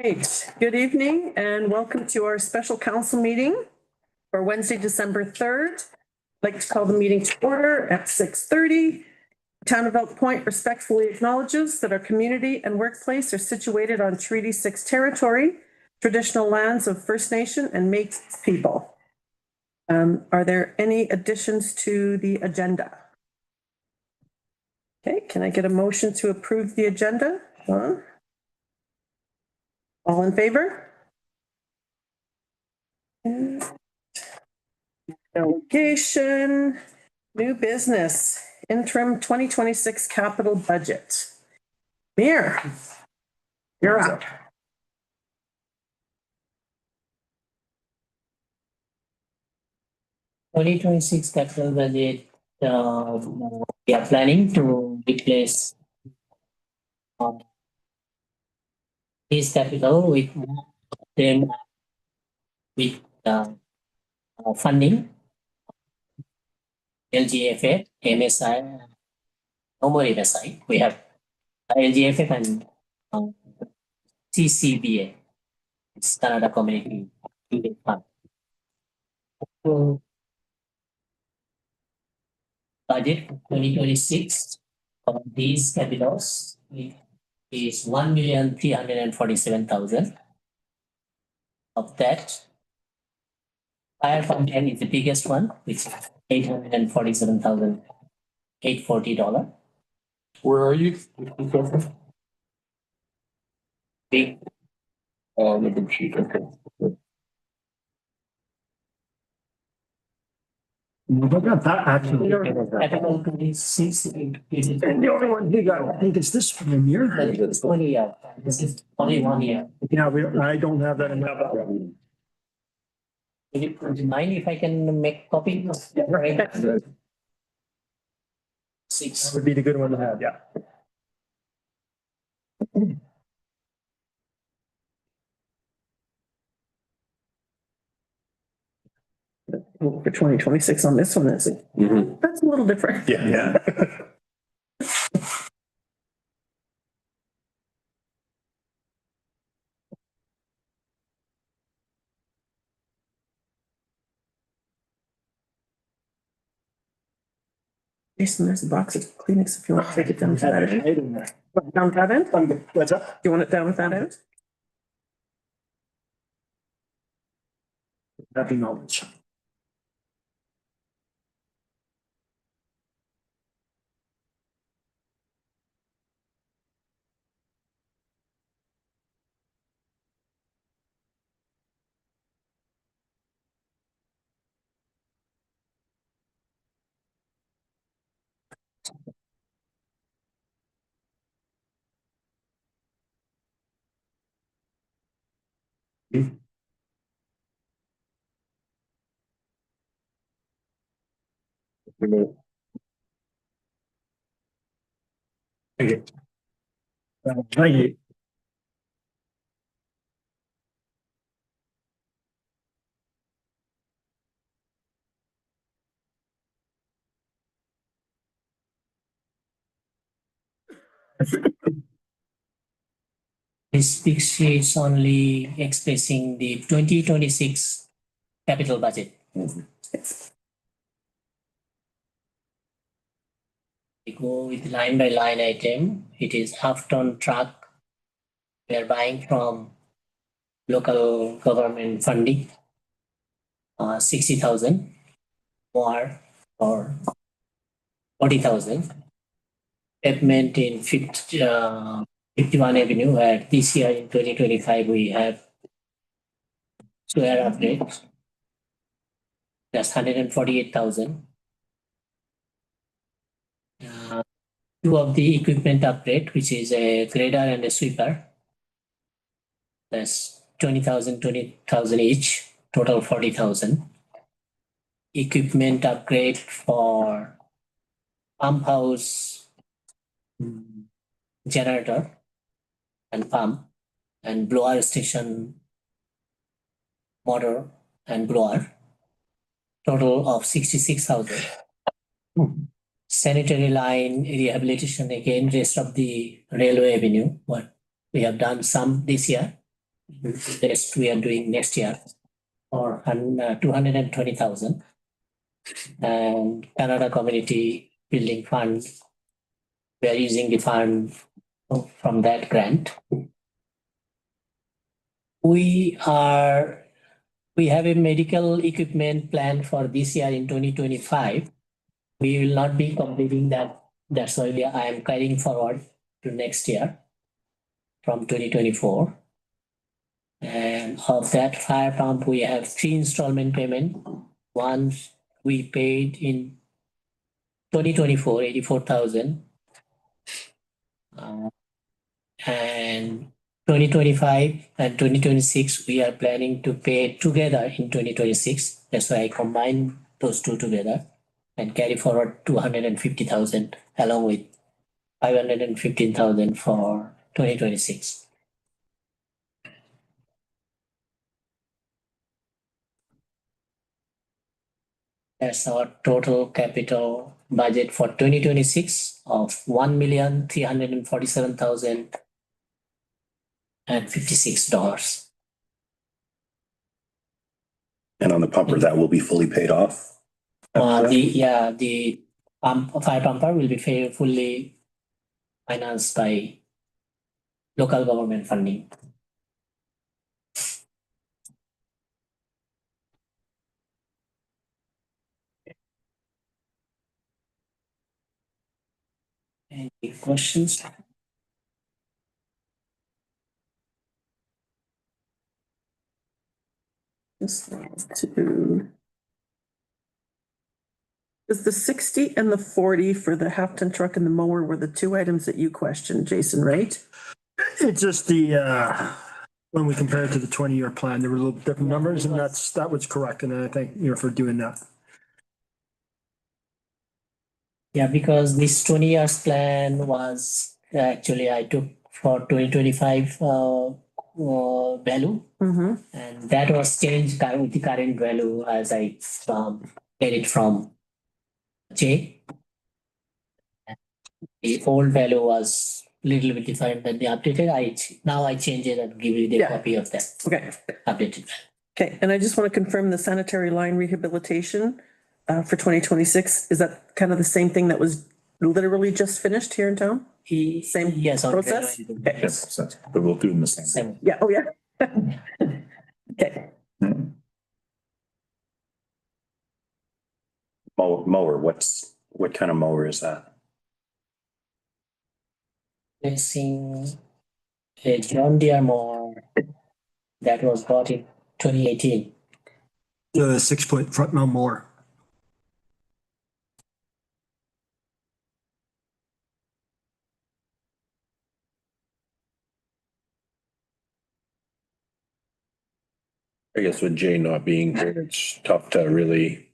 Great. Good evening and welcome to our special council meeting for Wednesday, December 3rd. I'd like to call the meeting to order at 6:30. Town of Elk Point respectfully acknowledges that our community and workplace are situated on Treaty 6 territory, traditional lands of First Nation and Métis people. Are there any additions to the agenda? Okay, can I get a motion to approve the agenda? All in favor? Delegation, new business, interim 2026 capital budget. Mir, you're up. (2026) capital budget. We are planning to replace this capital with them with funding, LGFF, MSI, no more MSI. We have LGFF and CCBA. It's Canada Community Fund. So, budget 2026 of these capitals is 1,347,000. Of that, fire fountain is the biggest one, which is $847,840. Where are you? Big. The big sheet, okay. I got that actually. Capital 26. And the only one he got, I think it's this one here. It's only this is only 1 year. Yeah, I don't have that in my. Would you mind if I can make copy? Right. 6. That would be the good one to have, yeah. For 2026 on this one, is it? That's a little different. Yeah. Jason, there's a box of Kleenex if you want to take it down to that end. Down that end? What's up? Do you want it down with that end? Happy knowledge. Thank you. This big sheet is only expressing the 2026 capital budget. We go with line by line item. It is half-ton truck. We are buying from local government funding. 60,000 more or 40,000. Pavement in 51 Avenue, where this year in 2025 we have square upgrade. That's 148,000. Two of the equipment upgrade, which is a grader and a sweeper. That's 20,000 each, total 40,000. Equipment upgrade for pump house, generator and pump, and blower station motor and blower, total of 66,000. Sanitary line rehabilitation, again, rest of the railway avenue, what we have done some this year, Next, we are doing next year for 220,000. And Canada Community Building Fund, we are using the fund from that grant. We have a medical equipment plan for this year in 2025. We will not be completing that. That's why I am carrying forward to next year from 2024. And of that fire pump, we have 3 installment payment. One we paid in 2024, 84,000. And 2025 and 2026, we are planning to pay together in 2026. That's why I combine those two together and carry forward 250,000 along with 515,000 for 2026. That's our total capital budget for 2026 of $1,347,056. And on the pumper, that will be fully paid off? The fire pumper will be fully financed by local government funding. Any questions? Is the 60 and the 40 for the half-ton truck and the mower were the two items that you questioned, Jason, right? It's just the, when we compare it to the 20-year plan, there were a little different numbers and that was correct. And I thank you for doing that. Yeah, because this 20 years plan was actually I took for 2025 value, and that was changed with the current value as I get it from Jay. The old value was a little bit different than the updated. Now I change it and give you the copy of that Okay. updated. Okay, and I just want to confirm the sanitary line rehabilitation for 2026. Is that kind of the same thing that was literally just finished here in town? Same Yes, process? Okay. Yes, but we'll do them the same. Same. Yeah, oh yeah. Okay, Mower, what kind of mower is that? Replacing a John Deere mower that was bought in 2018. The 6-foot front mount mower. I guess with Jay not being here, it's tough to really,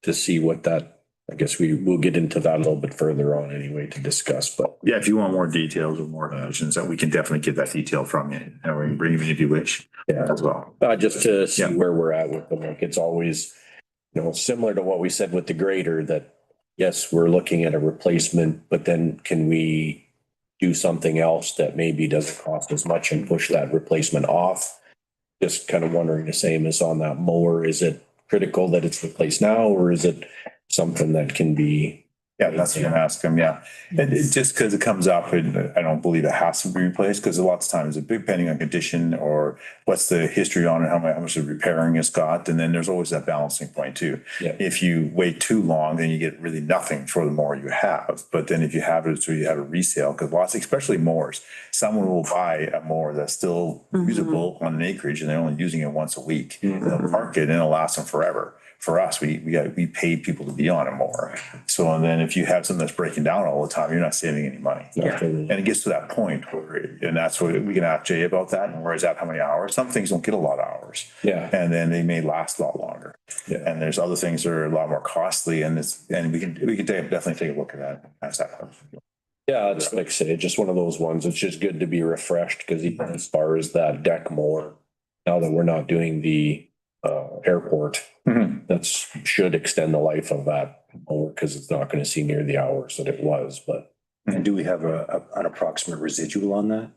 to see what that, I guess we'll get into that a little bit further on anyway to discuss, but. Yeah, if you want more details or more questions, that we can definitely get that detail from you, and we can bring it if you wish. Yeah. As well. Just to see Yeah. where we're at with them, like it's always, similar to what we said with the grader, that yes, we're looking at a replacement, but then can we do something else that maybe doesn't cost as much and push that replacement off? Just kind of wondering the same as on that mower, is it critical that it's replaced now, or is it something that can be? Yeah, that's what I'm asking, yeah. It just because it comes up, and I don't believe it has to be replaced, because lots of times, depending on condition or what's the history on it, how much of repairing it's got, and then there's always that balancing point too. Yeah. If you wait too long, then you get really nothing for the mower you have. But then if you have it, so you have a resale, because lots, especially mowers, someone will buy a mower that's still usable on an acreage and they're only using it once a week. They'll park it and it'll last them forever. For us, we paid people to be on it more. So, and then if you have something that's breaking down all the time, you're not saving any money. And it gets to that point where, and that's what we can ask Jay about that. And where is that? How many hours? Some things don't get a lot of hours. Yeah. And then they may last a lot longer. Yeah. And there's other things that are a lot more costly, and we can definitely take a look at that. Ask that question. Yeah, it's like I say, just one of those ones. It's just good to be refreshed, because even as far as that deck mower, now that we're not doing the airport, that should extend the life of that mower, because it's not going to see near the hours that it was. But And do we have an approximate residual on that?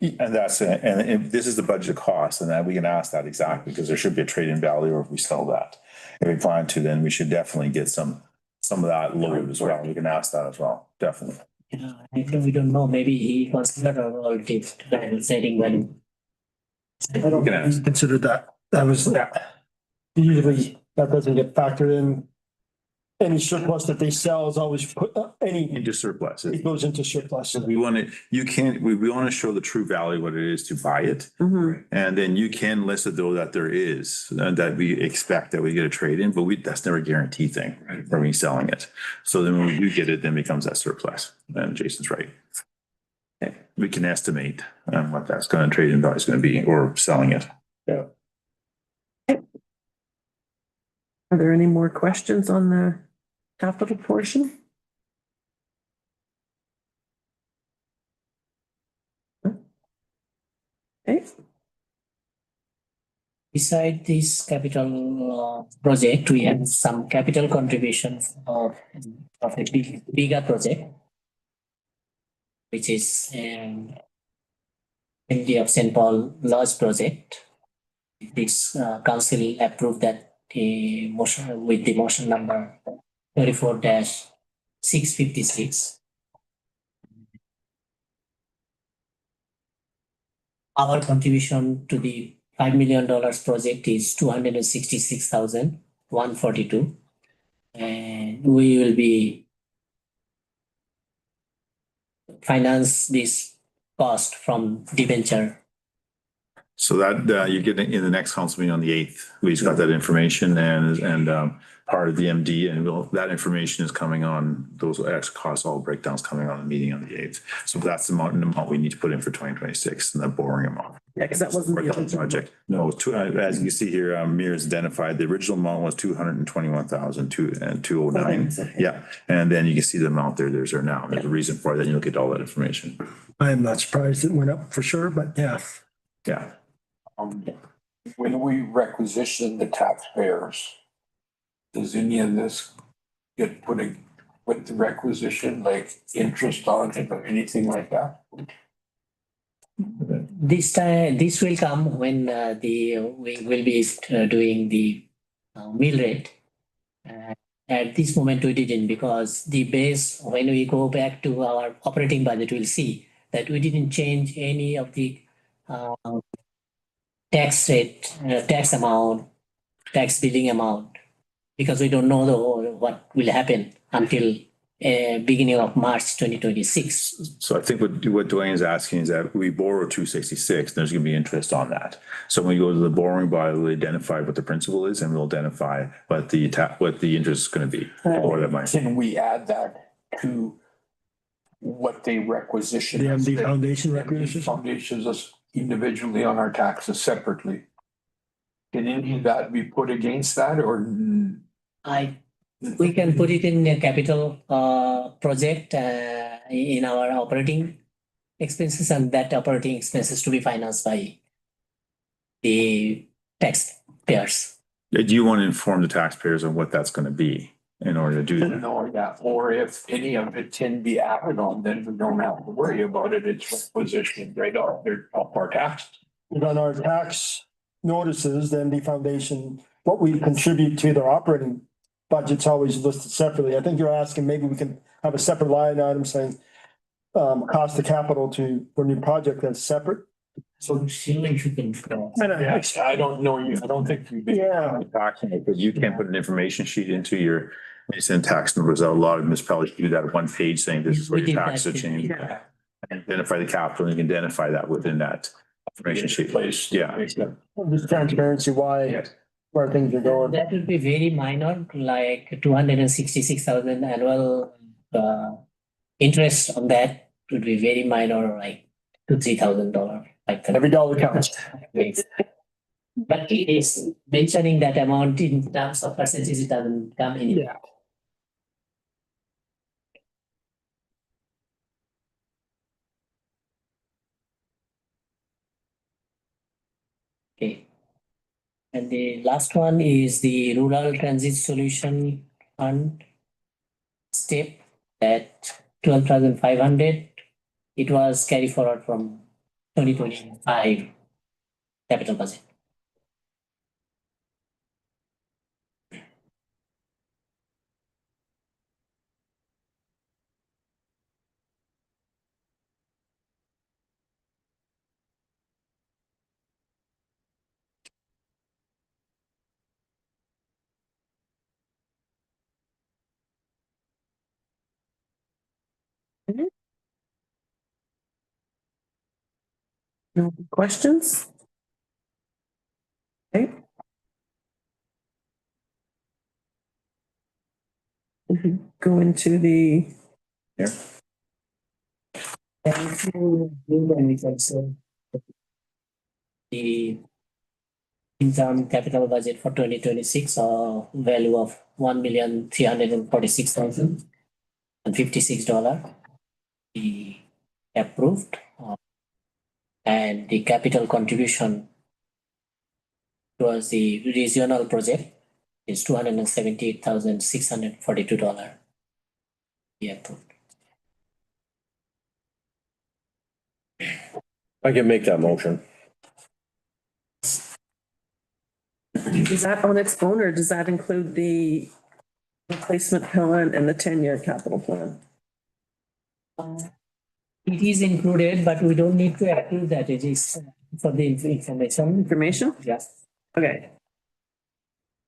And that's, and if this is the budget cost, and then we can ask that exactly, because there should be a trade-in value or if we sell that. If we plan to, then we should definitely get some of that loaded as well. We can ask that as well, definitely. Yeah, we don't know, maybe he considered our alternative setting value. I don't can ask. consider that. That was, usually that doesn't get factored in. Any surplus that they sell is always put, any, Into surplus. it goes into surplus. We want to, you can't, we want to show the true value, what it is to buy it. Mhm. And then you can list it though that there is, that we expect that we get a trade in, but that's never a guarantee thing for me selling it. So then when we do get it, then it becomes that surplus. And Jason's right. We can estimate what that's going to trade in value is going to be or selling it. Are there any more questions on the capital portion? Okay, Beside this capital project, we have some capital contributions of a bigger project, which is Indy of St. Paul Lodge project. This council approved that motion with the motion number 34-656. Our contribution to the $5 million project is $266,142. And we will be finance this cost from debenture. So that you get in the next council meeting on the 8th. We just got that information and part of the MD and that information is coming on, those extra costs, all breakdowns coming on the meeting on the 8th. So that's the amount we need to put in for 2026 and the borrowing amount. yeah, because that wasn't the original. Project. No, as you can see here, Mears identified, the original amount was 221,209. Yeah, and then you can see the amount there's there now. There's a reason for that. You look at all that information. I am not surprised it went up for sure, but yeah. Yeah. When we requisition the taxpayers, does any of this get put in with the requisition, like interest on it or anything like that? This time, this will come when we will be doing the mill rate. At this moment, we didn't, because the base, when we go back to our operating budget, we'll see that we didn't change any of the tax rate, tax amount, tax billing amount, because we don't know what will happen until beginning of March 2026. So I think what Dwayne is asking is that we borrow 266, there's going to be interest on that. So when we go to the borrowing by, we'll identify what the principal is and we'll identify what the interest is going to be. Or that might. Can we add that to what they requisition? The us? MD Foundation MD requisitions? Foundations us individually on our taxes separately. Can any of that be put against that or? We can put it in a capital project in our operating expenses, and that operating expenses to be financed by the taxpayers. Do you want to inform the taxpayers on what that's going to be in order to do that? No, yeah, or if any of it can be added on, then we don't have to worry about it. It's requisitioned right off our taxes. On our tax notices, the MD Foundation, what we contribute to their operating budget's always listed separately. I think you're asking, maybe we can have a separate line item saying cost of capital for new project that's separate. So surely you can. Yeah, I don't know you, I don't think you. Yeah. But you can't put an information sheet into your, when you send tax numbers out, a lot of municipalities do that one page saying this is where We your did taxes that are too. changed. Yeah. Identify the capital and you can identify that within that information sheet. Place. Yeah. Just transparency, where things are going. That would be very minor, like 266,000 annual interest on that would be very minor, like $2,000-3,000, like that. Every dollar counts. But it is mentioning that amount in terms of percentage, it doesn't come in. Yeah. Okay. And the last one is the Rural Transit Solution Fund step at 12,500. It was carried forward from 2025 capital budget. No questions? Okay. If you go into the, The interim capital budget for 2026, value of $1,346,056. Be approved. And the capital contribution towards the regional project is $278,642. Be approved. I can make that motion. is that on its own or does that include the replacement plan and the 10-year capital plan? It is included, but we don't need to approve that. It is for the information. Information? Yes. Okay.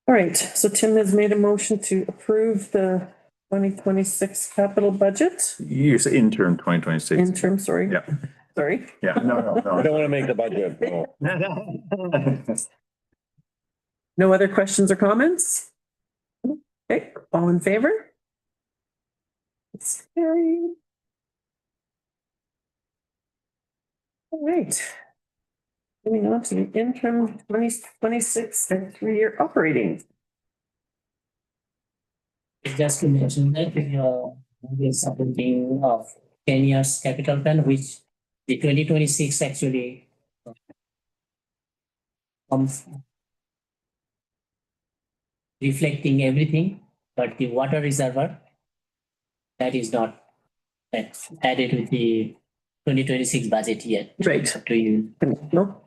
All right, so Tim has made a motion to approve the 2026 capital budget, You say interim 2026. interim, sorry. Yeah. Sorry. Yeah, no, I don't want to make the budget. No. no. No other questions or comments? Okay, all in favor? It's carried. All right. Moving on to the interim 2026 and 3-year operating. Just to mention that we are supporting of 10 years capital plan, which the 2026 actually reflecting everything, but the water reservoir that is not added with the 2026 budget yet. Right. To you, No?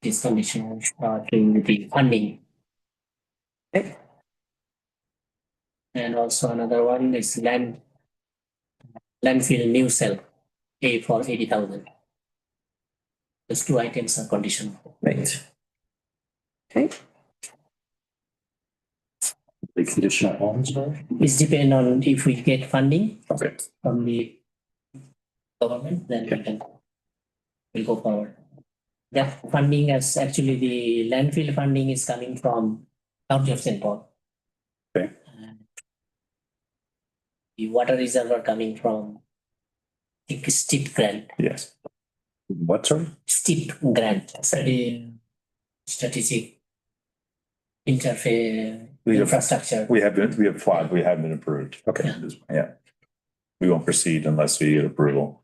this condition to the funding. Okay. And also another one is landfill new cell, A for 80,000. Those two items are conditional. Right. Okay, The conditional homes, It's depend on if we get funding okay. from the government, then we'll go forward. That funding is actually the landfill funding is coming from County of St. Paul. Okay. And the water reservoir coming from STIP grant. Yes. What, sorry? STIP grant, strategic interface infrastructure. We have applied, we have been approved. Okay. Yeah. We won't proceed unless we get approval.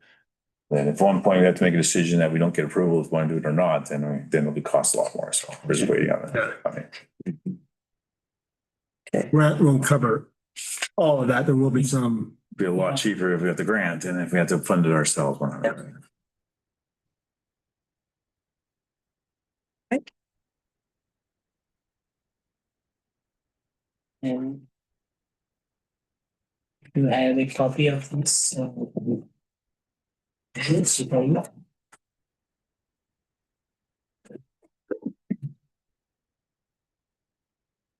Then if at one point we have to make a decision that we don't get approval if we want to do it or not, then it'll be cost a lot more. So we're just waiting on it. Grant won't cover all of that. There will be some. Be a lot cheaper if we have the grant and if we have to fund it ourselves. And you have a copy of this. This for you.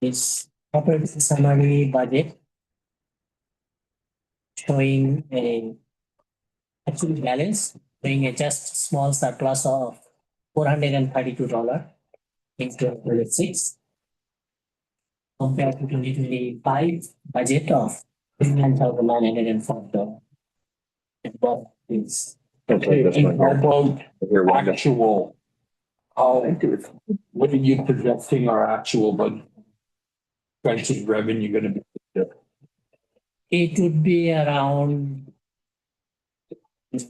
This operating summary budget showing a actual balance, showing a just small surplus of $432 in 2026 compared to 2025 budget of $29,904. And what is Okay, that's my How about Here, Wanda. actual? What are you projecting our actual budget? Expenses revenue gonna be? it would be around the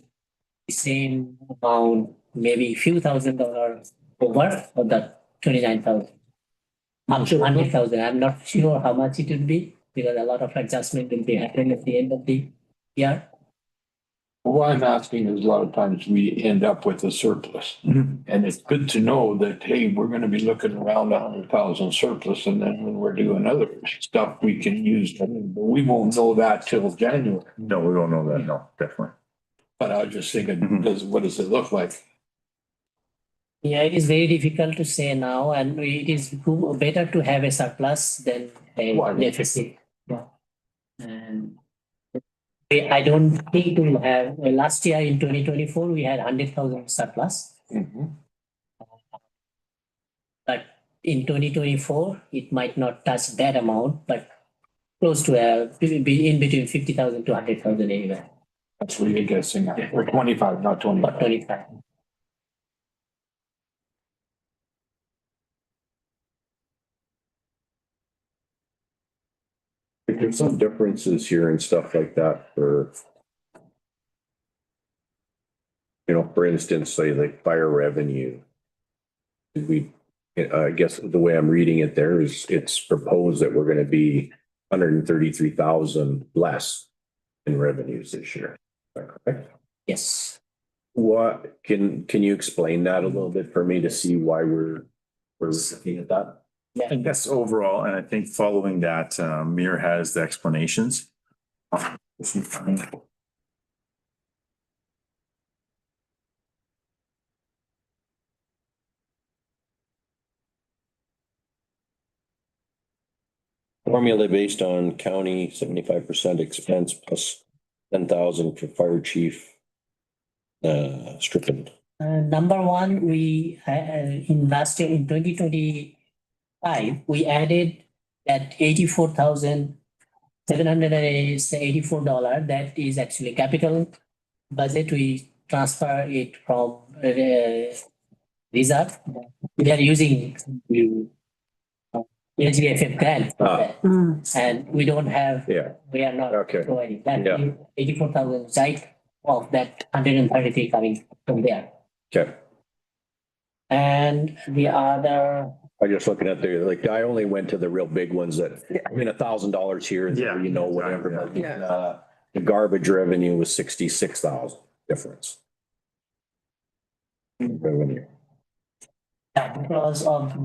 same amount, maybe few $1,000s over for the 29,000. Up to 100,000. I'm not sure how much it would be because a lot of adjustment will be happening at the end of the year. What I'm asking is a lot of times we end up with a surplus. Mhm. And it's good to know that, hey, we're gonna be looking around 100,000 surplus, and then when we're doing other stuff, we can use, but we won't know that till January. No, we don't know that, no, definitely. But I was just thinking, Mhm. what does it look like? Yeah, it is very difficult to say now, and it is better to have a surplus than a Why? deficit. Yeah. And I don't think we have, last year in 2024, we had 100,000 surplus. But in 2024, it might not touch that amount, but close to be in between 50,000 to 100,000 anyway, That's what you're guessing, or 25, not or 25. 25. There's some differences here and stuff like that for, for instance, say like fire revenue. I guess the way I'm reading it there is it's proposed that we're gonna be 133,000 less in revenues this year. Is that correct? Yes. What, can you explain that a little bit for me to see why we're looking at that? I guess overall, and I think following that, Mir has the explanations. Formula based on county 75% expense plus 10,000 for fire chief. Stricken. Number one, we, in last year, in 2025, we added that $84,784. That is actually capital budget. We transfer it from reserve. We are using LGFF grant for that. And we don't have, Yeah, we are not okay. providing that. Yeah. 84,000 right of that 133 coming from there. Okay. And the other, I'm just looking at I only went to the real big ones that, $1,000 here, Yeah. whatever. But, Yeah. the garbage revenue was 66,000 difference. Revenue. because of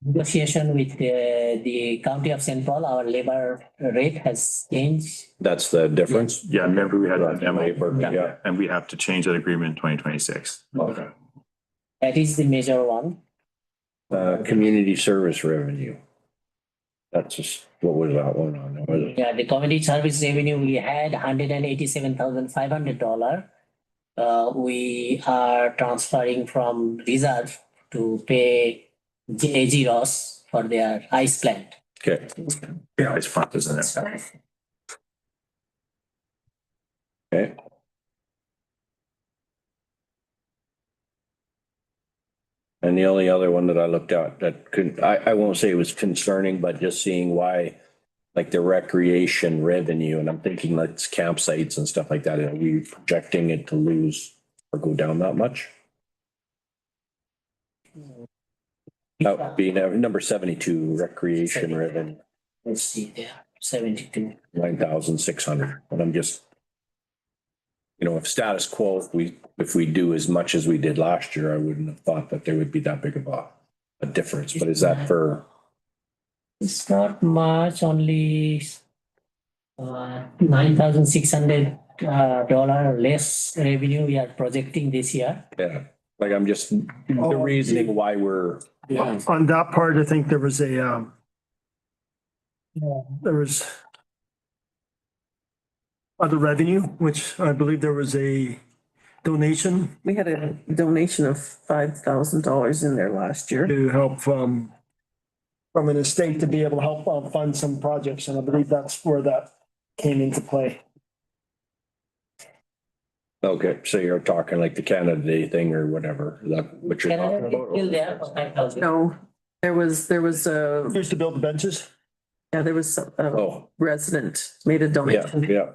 negotiation with the county of St. Paul, our labor rate has changed. That's the difference? Yeah, remember we had that memo, Yeah. and we have to change that agreement in 2026. Okay. That is the major one. Community service revenue. That's just, what was that one on? Was it- Yeah, the community service revenue, we had $187,500. We are transferring from reserve to pay AG Ross for their ice plant. Okay, Yeah, it's fun, isn't it? okay. And the only other one that I looked at that I won't say it was concerning, but just seeing why, like the recreation revenue, and I'm thinking like it's campsites and stuff like that, are we projecting it to lose or go down that much? That would be number 72, recreation revenue, Let's see there, 72. 9,600. And I'm just, if status quo, if we do as much as we did last year, I wouldn't have thought that there would be that big of a difference. But is that for, It's not much, only $9,600 less revenue we are projecting this year. yeah, like I'm just, the reasoning why we're, Yeah, On that part, I think there was other revenue, which I believe there was a donation We had a donation of $5,000 in there last year. to help from an estate to be able to help fund some projects, and I believe that's where that came into play. okay, so you're talking like the Canada Day thing or whatever, is that what you're Canada talking Day about? still there for 5,000. No, there was Used to build the benches. there was a Oh, resident made a yeah, donation. yeah.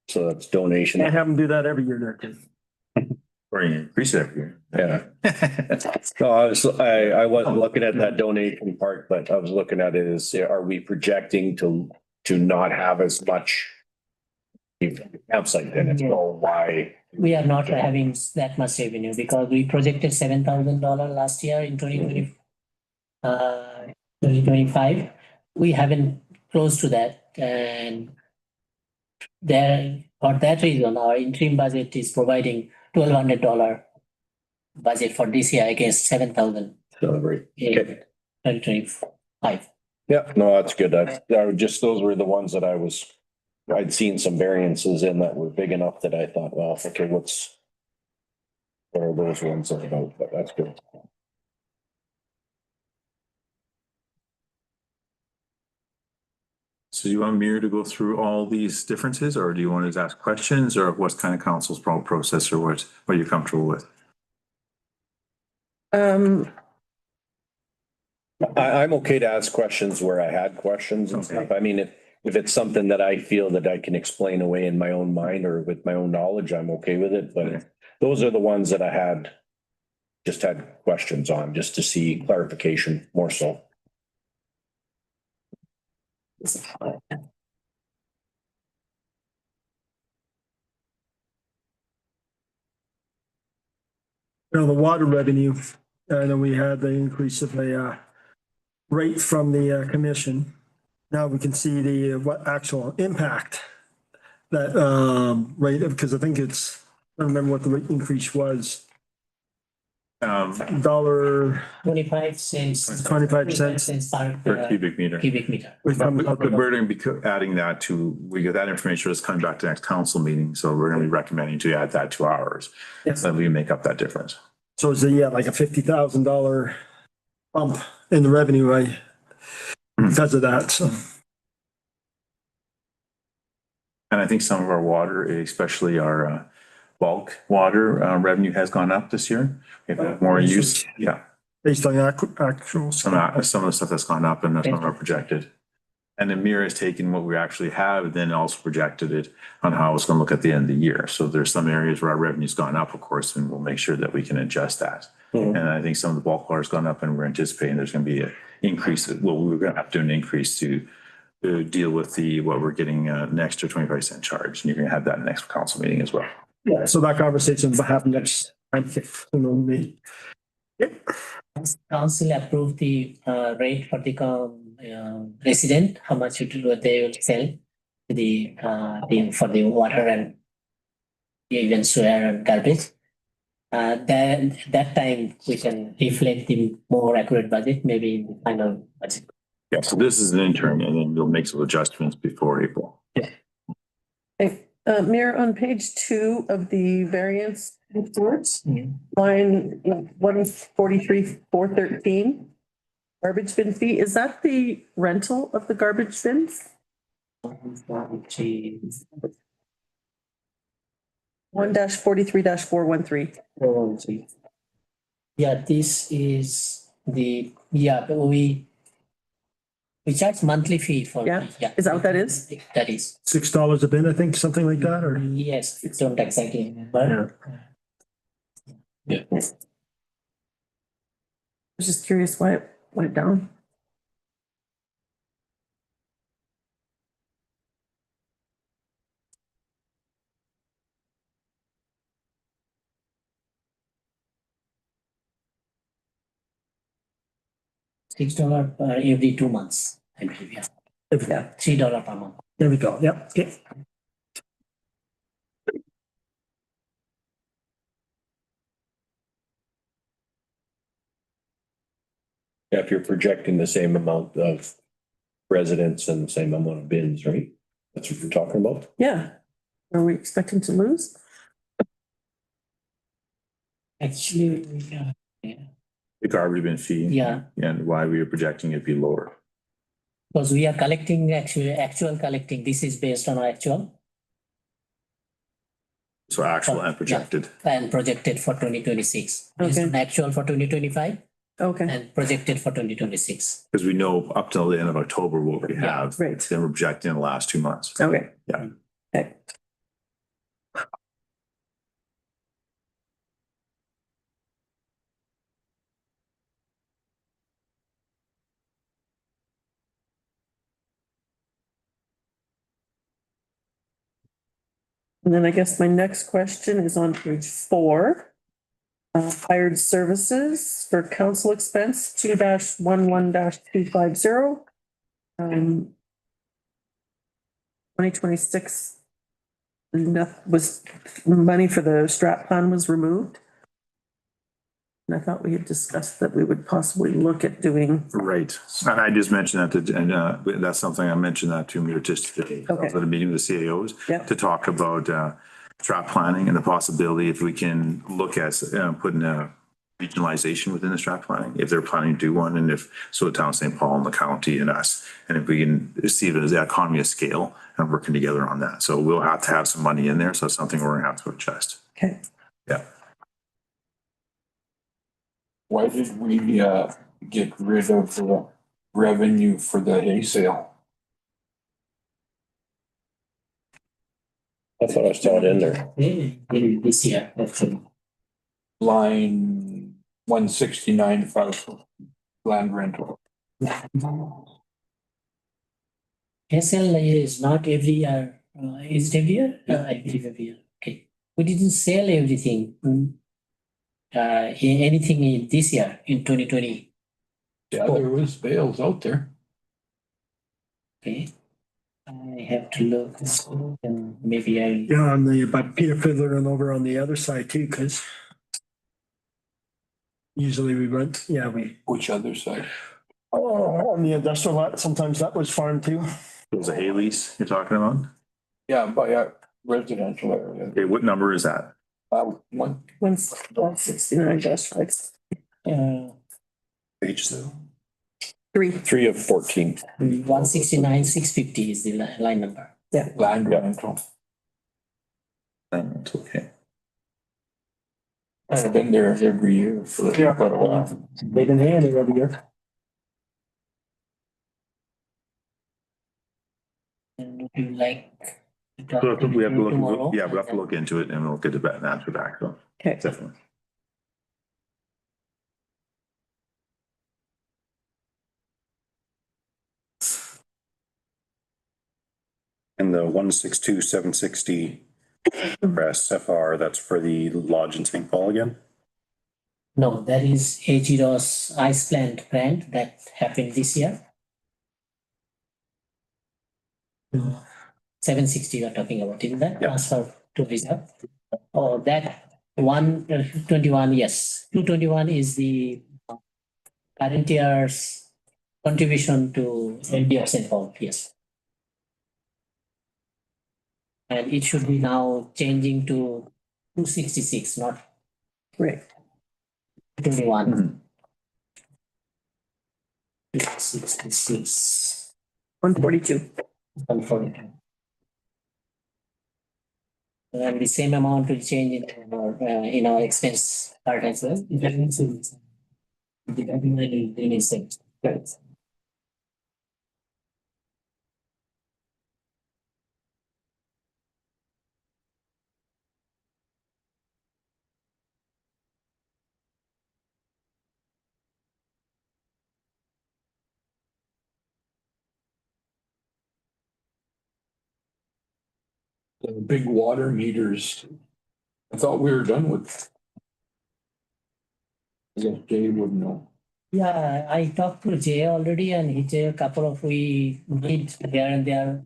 So that's donation, Can't have them do that every year there, Tim. Or you increase it every year. yeah. No, I wasn't looking at that donation part, but I was looking at it as, are we projecting to not have as much, campsite, then it's all why. We are not having that much revenue because we projected $7,000 last year in 2025. We haven't close to that, and there, for that reason, our interim budget is providing $1,200 budget for this year against 7,000 Celebrate. in Okay. 2025. Yeah, no, that's good. Those were the ones that I'd seen some variances in that were big enough that I thought, well, okay, what are those ones about? But that's good. So you want Mir to go through all these differences, or do you want to ask questions, or what's kind of council's process, or what are you comfortable with? I'm okay to ask questions where I had questions and stuff. I mean, if it's something that I feel that I can explain away in my own mind or with my own knowledge, I'm okay with it. But those are the ones that I just had questions on, just to see clarification more so. Now, the water revenue, I know we had the increase of the rate from the commission. Now we can see the what actual impact that rate, because I think it's, I don't remember what the rate increase was. Dollar 25 cents. 25 cents. Per cubic meter. Cubic meter. which But comes out to we're going to be adding that to, we get that information, it's coming back to next council meeting, so we're going to be recommending to add that to ours. Yes. Then we make up that difference. So it's like a $50,000 bump in the revenue, right? Because of that, so. And I think some of our water, especially our bulk water revenue has gone up this year. We've had more use, yeah. Based on actual. Some of the stuff that's gone up and some of our projected. And then Mir has taken what we actually have and then also projected it on how it's going to look at the end of the year. So there's some areas where our revenue's gone up, of course, and we'll make sure that we can adjust that. Mhm. And I think some of the bulk water's gone up and we're anticipating there's going to be an increase. Well, we're going to have to do an increase to deal with what we're getting an extra 25-cent charge. And you're going to have that next council meeting as well. Yeah, so that conversation will happen next time. Council approved the rate for the resident, how much they will sell to for the water and even sewer and garbage. Then that time we can reflect the more accurate budget, maybe in the final budget. Yeah, so this is an intern and then we'll make some adjustments before April. Okay, Mayor, on page 2 of the variance reports, Yeah. line 143,413, garbage bin fee, is that the rental of the garbage bins? 1-43-413. Yeah, this is we charge monthly fee for. Yeah? Is that what that is? That is. $6 a bin, I think, something like that, or? Yes, don't exactly remember. I was just curious why it went down. $6 per every 2 months, I believe, yeah. Yeah. $3 per month. There we go, yep, okay. Yeah, if you're projecting the same amount of residents and the same amount of bins, right? That's what you're talking about? Yeah. Are we expecting to lose? Actually, The garbage bin fee. yeah, And why we are projecting it be lower. because we are collecting actual collecting. This is based on our actual So actual and projected. and projected for 2026. Based Okay. on actual for 2025 Okay, and projected for 2026. Because we know up till the end of October what we have. Right. Then we're projecting the last 2 months. okay. Yeah. Okay. And then I guess my next question is on page 4. Hired services for council expense, 2-11-250. 2026, was money for the strat plan was removed. And I thought we had discussed that we would possibly look at doing, Right. And I just mentioned that, that's something I mentioned that to me just today. I was at a meeting with the CAOs Yep. to talk about strat planning and the possibility if we can look at putting a regionalization within the strat planning, if they're planning to do one, and if, so the town of St. Paul and the county and us, and if we can see it as the economy of scale and working together on that. So we'll have to have some money in there. So it's something we're gonna have to adjust. okay. Yeah. Why did we get rid of the revenue for the hay sale? I thought I saw it in there. This year, actually. Line 169 5 land rental. SL is not every year, is it every year? I believe every year, okay. We didn't sell everything, anything in this year, in 2020, Yeah, there was bales out there. okay? I have to look, and maybe I, Yeah, but Peter Fiddler and over on the other side too, because usually we rent, Which other side? on the industrial lot, sometimes that was farmed too. It was a hay lease you're talking about? Yeah, by a residential area. Okay, what number is that? One, 169 dash 5. Page though. 3. 3 of 14. 169, 650 is the line number. land rental. It's okay. I've been there every year for quite a while. They've been hand it every year. And would you like? So we have to tomorrow? look, yeah, we have to look into it and we'll get an answer back, so Okay. definitely. And the 162,760 for SFR, that's for the lodge in St. Paul again? No, that is AGRO's ice plant grant that happened this year. 760 you're talking about, isn't that? Yeah. Transfer to reserve. Oh, that 121, yes. 221 is the current year's contribution to LD of St. Paul, yes. And it should be now changing to 266, not Right. 21. 266. 142. 142. And the same amount will change in our expense part as well. Depending on the same. Right. The big water meters. I thought we were done with. I guess Jay would know. Yeah, I talked to Jay already and he said a couple of we need here and there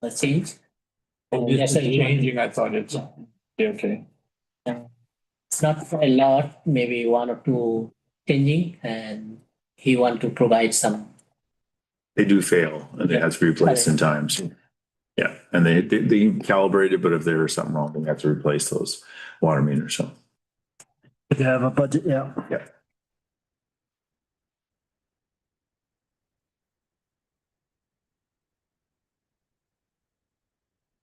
a change. Oh, Yes, this is I- changing. I thought it's, okay. It's not a lot, maybe one or two changing and he want to provide some. They do fail and they have to be replaced in times. Yeah, and they calibrate it, but if there's something wrong, they have to replace those water meters, so. If you have a budget, yeah. Yeah.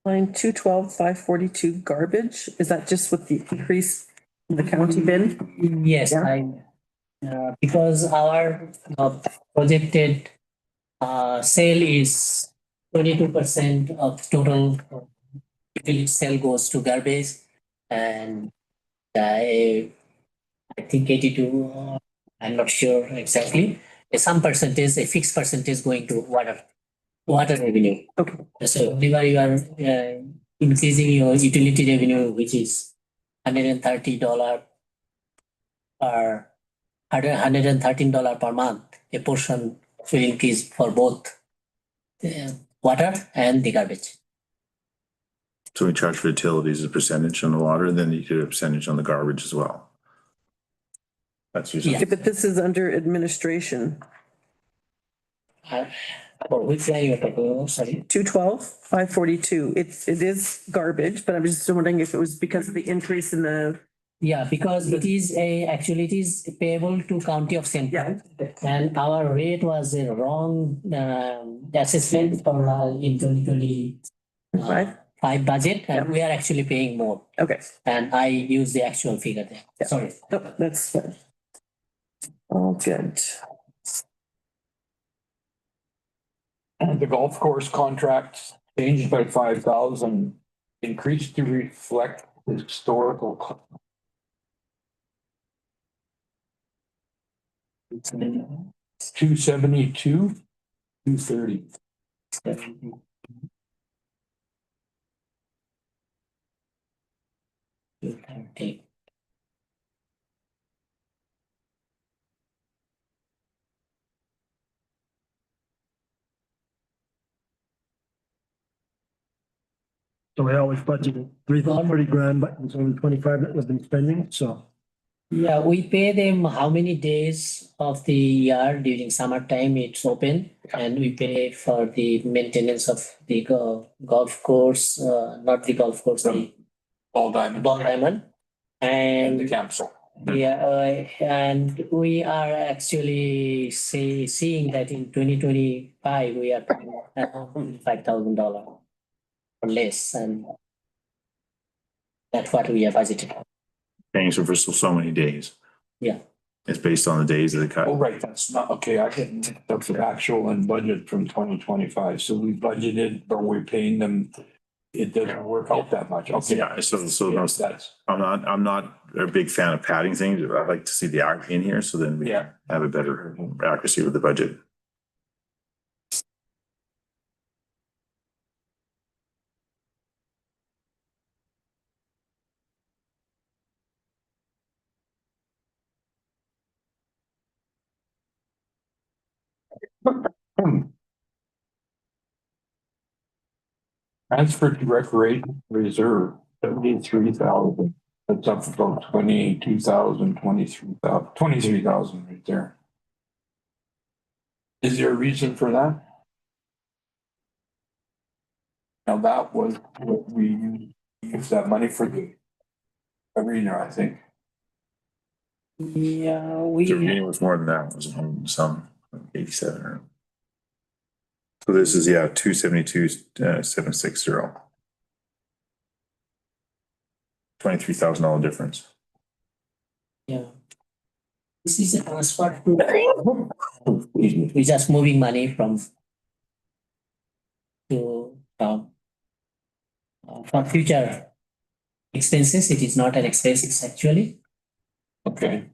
Line 212, 542 garbage. Is that just with the increase in the county bin? Yes, Yeah. because our projected sale is 22% of total utility sale goes to garbage and I think 82, I'm not sure exactly. Some percentage, a fixed percentage going to water revenue. Okay. So whenever you are increasing your utility revenue, which is $130 per $113 per month. A portion will increase for both water and the garbage. So we charge for utilities as a percentage on the water, and then you do a percentage on the garbage as well. That's usually. Yeah, but this is under administration. For which line you're talking about, sorry? 212, 542. It is garbage, but I'm just wondering if it was because of the increase in the, Yeah, because it is actually it is payable to County of St. Paul. And our rate was a wrong assessment for in 2025 budget, and we are actually paying more. okay. And I use the actual figure there. Yeah. Sorry. No, that's fine. All good. The golf course contract changed by 5,000, increased to reflect historical. 272, 230. Okay. So we always budgeted 30 grand, but it's only 25 that we've been spending, so. Yeah, we pay them how many days of the year during summertime it's open, and we pay for the maintenance of the golf course, not the golf course, the Ball diamond. ball diamond. And the And campsite. yeah, and we are actually seeing that in 2025, we are paying around $5,000 or less, and that's what we are budgeted. Paying for so many days. Yeah. It's based on the days of the cut. Oh, right, that's not, okay, I get mixed up the actual and budget from 2025, so we budgeted, but we're paying them. It doesn't work out that much, okay. Yeah, so Yes, that's, I'm not a big fan of padding things. I like to see the accuracy in here, so then we Yeah. have a better accuracy with the budget. transfer to recreation reserve, 73,000. That's up from 22,000, 23,000 right there. Is there a reason for that? Now, that was what we used that money for the arena, I think. Yeah, The meeting was more than that, it was some 87 or. So this is, 272, 760. $23,000 difference. Yeah. This is a transfer to, we're just moving money from to for future expenses. It is not an expense actually. Okay,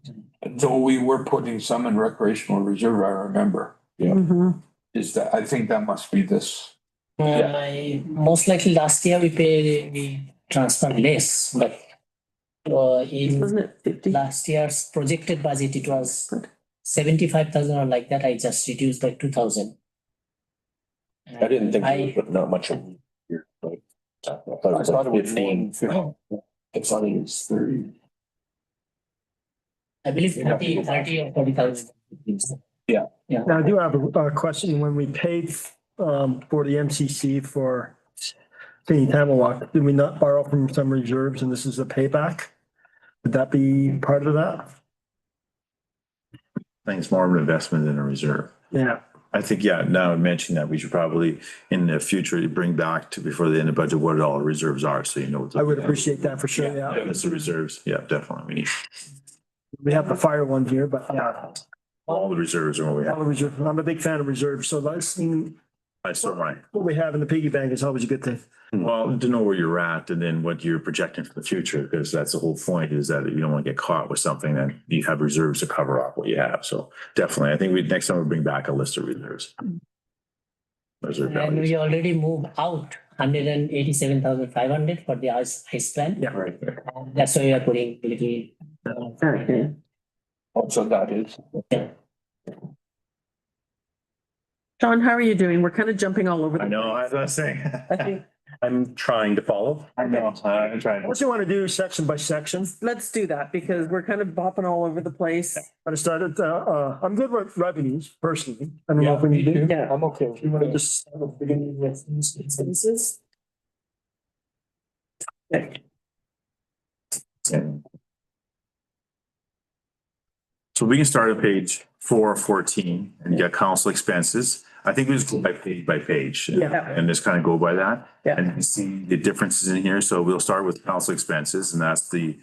so we were putting some in recreational reserve, I remember. Mhm. Is that, I think that must be this. Most likely last year we transferred less, but in Wasn't it 50? last year's projected budget, it was 75,000 or like that. I just reduced by 2,000. I didn't think we put not much in here, like. I thought it was 15. I thought it was 30. I believe 30 or 40,000. Now, I do have a question. When we paid for the MCC for St. Tamawak, did we not borrow from some reserves and this is a payback? Would that be part of that? I think it's more of an investment than a reserve. Yeah. I think, now I mentioned that we should probably in the future bring back to before the end of the budget what all the reserves are, so you know. what the- I would appreciate that for sure, yeah. That's the reserves, definitely. We have the fire one here, but yeah, All the reserves are what we all have. the reserves. I'm a big fan of reserves, so let's see I still right. what we have in the piggy bank is always a good thing. Well, to know where you're at and then what you're projecting for the future, because that's the whole point is that you don't want to get caught with something that you have reserves to cover off what you have. So definitely, I think next time we'll bring back a list of reserves. Reserve And values. we already moved out 187,500 for the ice plan. Yeah. That's why we are putting little. Also, that is. John, how are you doing? We're kind of jumping all over. I know, I was gonna say. I think, I'm trying to follow. I know, I'm trying. What you want to do section by section, let's do that because we're kind of bopping all over the place. but I started, I'm good with revenues personally. I don't know if we need to. Yeah. I'm okay. If you want to just start at the beginning with expenses. Okay. So we can start at page 414 and you got council expenses. I think we just go by page. Yeah. And just kind of go by that. Yeah. And you see the differences in here. So we'll start with council expenses and that's the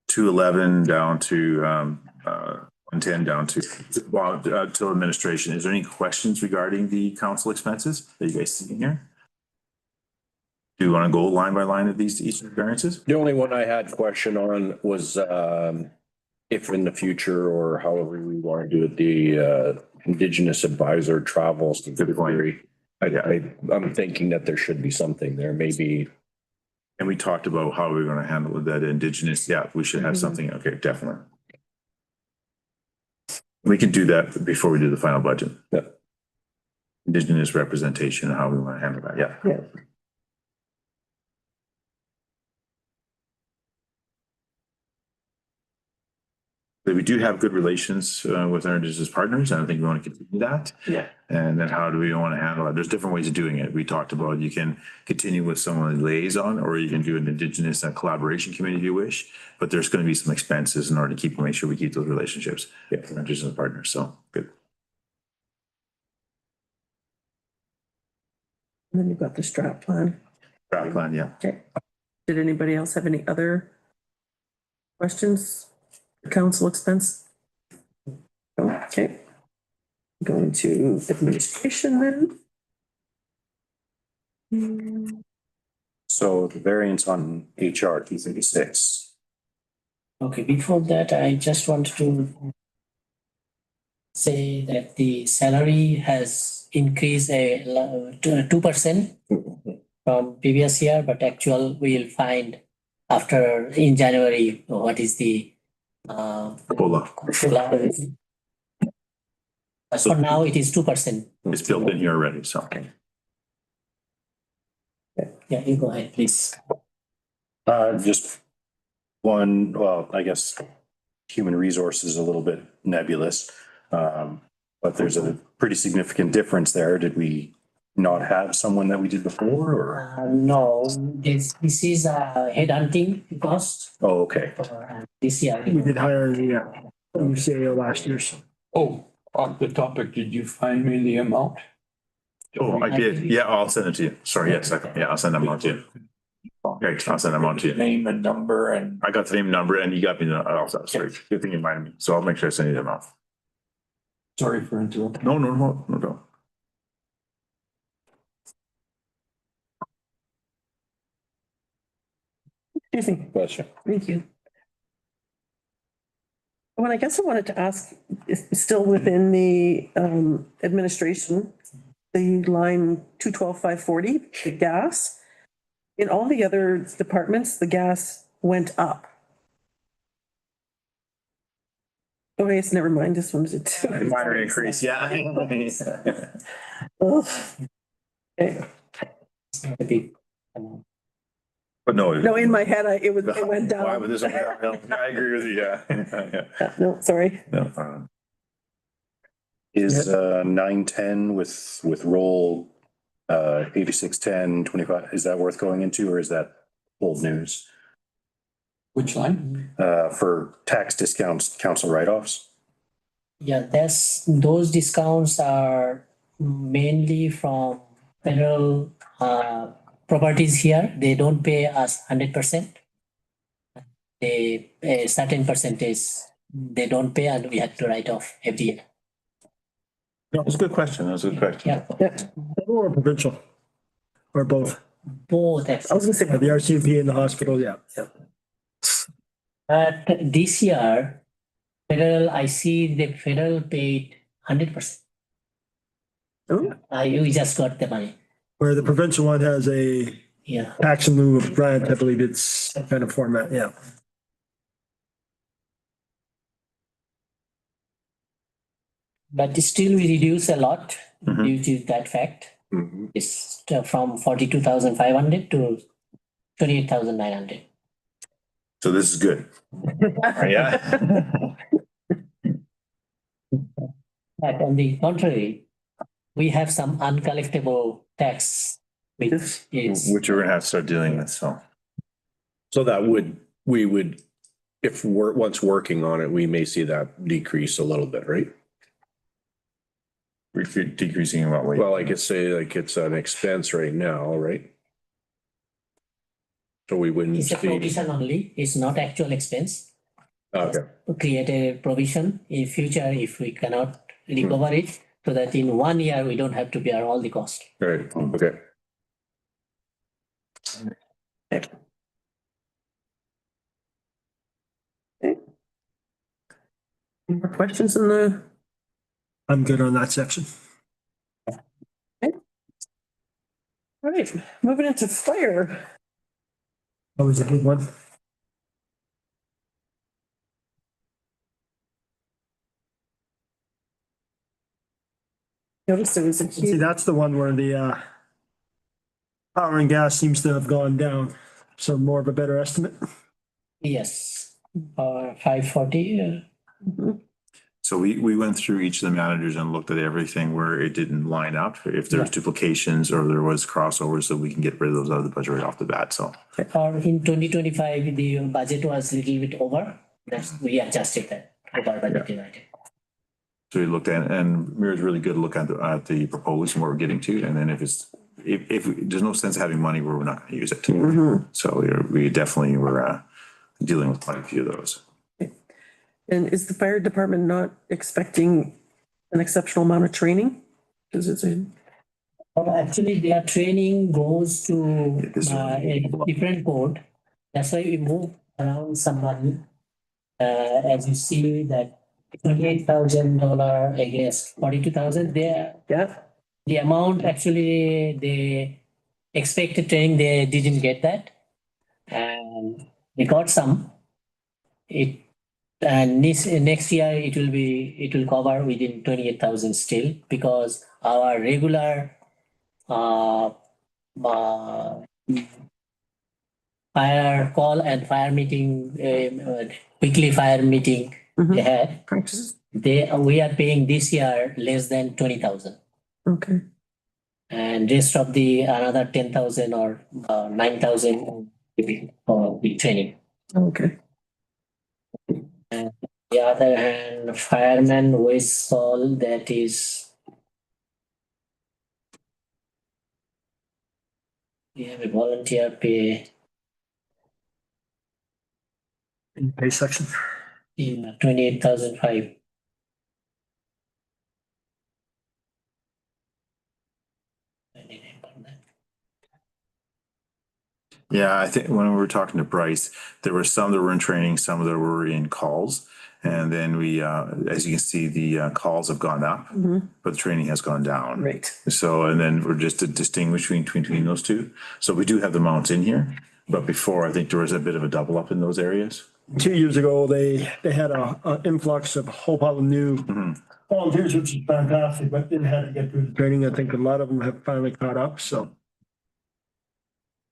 211 down to 110 down to till administration. Is there any questions regarding the council expenses that you guys see in here? Do you want to go line by line of these each variances? The only one I had question on was, if in the future or however we want to do it, the Indigenous advisor travels to Good point. I'm thinking that there should be something there, maybe. And we talked about how we're gonna handle that Indigenous, yeah, we should have Mhm. something, okay, definitely. We can do that before we do the final budget. Yeah. Indigenous representation, how we wanna handle that, yeah. Yeah. But we do have good relations with our Indigenous partners, and I think we want to continue that. Yeah. And then how do we want to handle it? There's different ways of doing it. We talked about you can continue with someone liaison, or you can do an Indigenous collaboration committee if you wish. But there's going to be some expenses in order to make sure we keep those relationships with our Indigenous partners. So good. And then you've got the strat plan. Draft plan, yeah. Okay. Did anybody else have any other questions? Council expense? Okay. Going to administration then. So the variance on HR 236. Okay, before that, I just wanted to say that the salary has increased 2% from previous year, but actual we'll find after in January, what is the COLA. But for now, it is 2%. It's built in here already, so. Yeah, you go ahead, please. Just one, well, I guess human resources is a little bit nebulous. But there's a pretty significant difference there. Did we not have someone that we did before or? No, this is a headhunting cost Oh, okay. for this year. We did hire, new CEO last year, so. Oh, off the topic, did you find me the amount? Oh, I did. Yeah, I'll send it to you. Sorry, yes, yeah, I'll send them on to you. Okay, I'll send them on to you. Name and number and. I got the name, number, and you got me the, also, sorry, good thing you reminded me. So I'll make sure I send you them out. Sorry for interrupting. No. Excuse me. Question. Thank you. Well, I guess I wanted to ask, is still within the administration, the line 212,540, the gas. In all the other departments, the gas went up. Oh, yes, never mind, this one's a two. Minor increase, yeah. Ugh. Okay. A big, But no. No, in my head, it went Why down. would this? I agree with you, yeah. No, sorry. No. Is 910 with roll 8610 25, is that worth going into or is that old news? Which line? For tax discounts, council write-offs? yeah, those discounts are mainly from federal properties here. They don't pay us 100%. They pay a certain percentage. They don't pay and we have to write off every year. That was a good question. Yeah, Federal or provincial? Or both? both I was actually. gonna say, The RCMP and the hospital, yeah. But this year, I see the federal paid 100%. oh, We just got the money. Where the provincial one has a Yeah, tax in lieu of grant, I believe it's that kind of format, yeah. but still we reduce a lot Mhm. due to that fact. Mhm. It's from 42,500 to 28,900. So this is good. Yeah. But on the contrary, we have some uncollectible tax, which is, Which we're gonna have to start dealing with, so. So we would, if we're, once working on it, we may see that decrease a little bit, right? We're decreasing in what way? Well, I could say like it's an expense right now, right? So we wouldn't it's a see, provision only, it's not actual expense. okay, To create a provision in future if we cannot recover it, so that in 1 year we don't have to bear all the cost. right, okay. Any more questions in the, I'm good on that section. all right, moving into fire. That was a good one. Notice there was a See, huge, that's the one where the power and gas seems to have gone down. So more of a better estimate. Yes, 540, So we went through each of the managers and looked at everything where it didn't line up, if there's Yeah. duplications or there was crossovers, so we can get rid of those out of the budget right off the bat, so. or in 2025, the budget was little bit over, that's, we adjusted that over budgeted item. So we looked at, and Mira's really good to look at the proposed and what we're getting to, and then if there's no sense having money where we're not gonna use it. So we definitely were dealing with quite a few of those. and is the fire department not expecting an exceptional amount of training? Because it's a, Actually, their training goes to Yeah, this is a different code. That's why we move around some money. As you see that $28,000 against 42,000, there, yeah, the amount actually they expected training, they didn't get that. And they got some. And next year it will cover within 28,000 still, because our regular uh, fire call and fire meeting, weekly fire meeting they had, practices, we are paying this year less than 20,000. okay. And rest of the another 10,000 or 9,000 for the training. Okay. The other hand, fireman whistle, that is. We have a volunteer pay In the pay section. in 28,500. Yeah, I think when we were talking to Bryce, there were some that were in training, some that were in calls. And then we, as you can see, the calls have gone up, but the training has gone down. Right. So, and then we're just to distinguish between those two. So we do have the amounts in here, but before I think there was a bit of a double up in those areas. 2 years ago, they had a influx of a whole pile of new volunteers, which is fantastic, but didn't have to get through the training. I think a lot of them have finally caught up, so.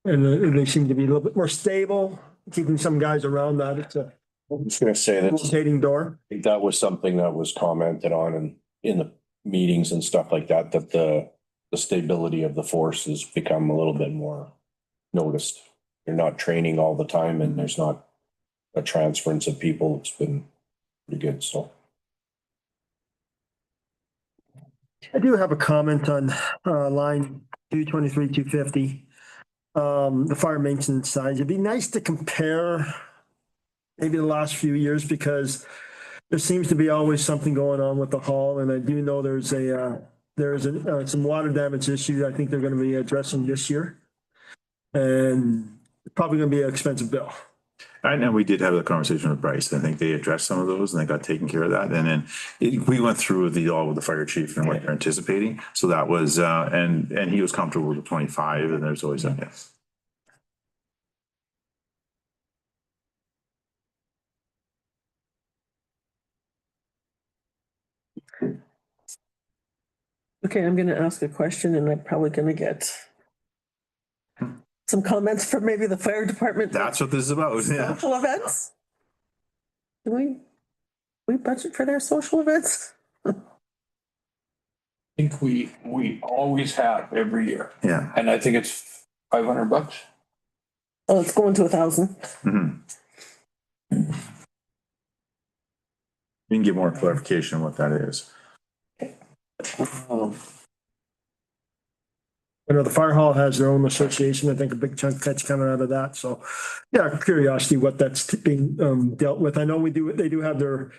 And they seem to be a little bit more stable, keeping some guys around that. It's a I'm just gonna say that rotating door. I think that was something that was commented on in the meetings and stuff like that, that the stability of the force has become a little bit more noticed. You're not training all the time and there's not a transference of people. It's been pretty good, so. I do have a comment on line 223, 250. The fire maintenance side. It'd be nice to compare maybe the last few years, because there seems to be always something going on with the hall, and I do know there's some water damage issue I think they're gonna be addressing this year. And probably gonna be an expensive bill. I know we did have a conversation with Bryce. I think they addressed some of those and they got taken care of that. And then we went through all with the fire chief and what they're anticipating. So that was, and he was comfortable with the 25 and there's always a, yes. Okay, I'm gonna ask a question and I'm probably gonna get some comments from maybe the fire department. That's what this is about. Yeah. Social events? Do we budget for their social events? I think we always have every year. Yeah. And I think it's $500. Oh, it's going to 1,000. Mhm. We can get more clarification on what that is. I know the fire hall has their own association. I think a big chunk that's coming out of that. So, yeah, curiosity what that's being dealt with. I know they do have their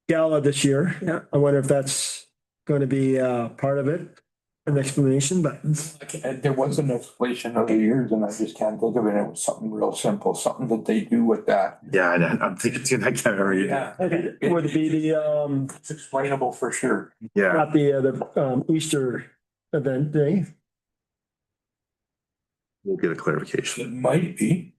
gala this year. Yeah. I wonder if that's going to be part of it, an explanation, but There was an explanation of the years and I just can't think of it. It was something real simple, something that they do with that. Yeah, I'm thinking, I can't remember. Yeah. okay. Would it be the It's explainable for sure. Yeah. not the Easter event day? We'll get a clarification. It might be.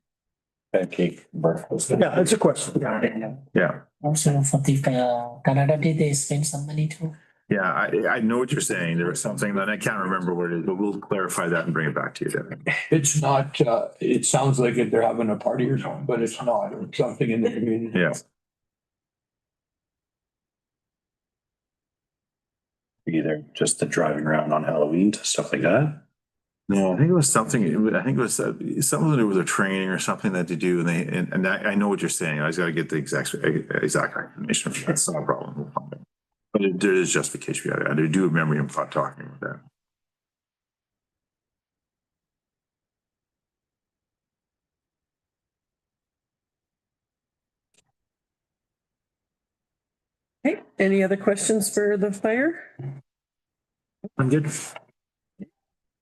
Pancake breakfast. Yeah, it's a question. Yeah. Yeah. Also for the Canada Day, they spend some money too. Yeah, I know what you're saying. There was something that I can't remember what it is, but we'll clarify that and bring it back to you, Devin. It's not, it sounds like they're having a party or something, but it's not. It's something in the community. Yeah. Either just the driving around on Halloween, stuff like that. No, I think it was something, I think it was something to do with a training or something that they do and I know what you're saying. I just gotta get the exact information. That's not a problem. But there is justification. I do remember him talking about that. Okay, any other questions for the fire? I'm good.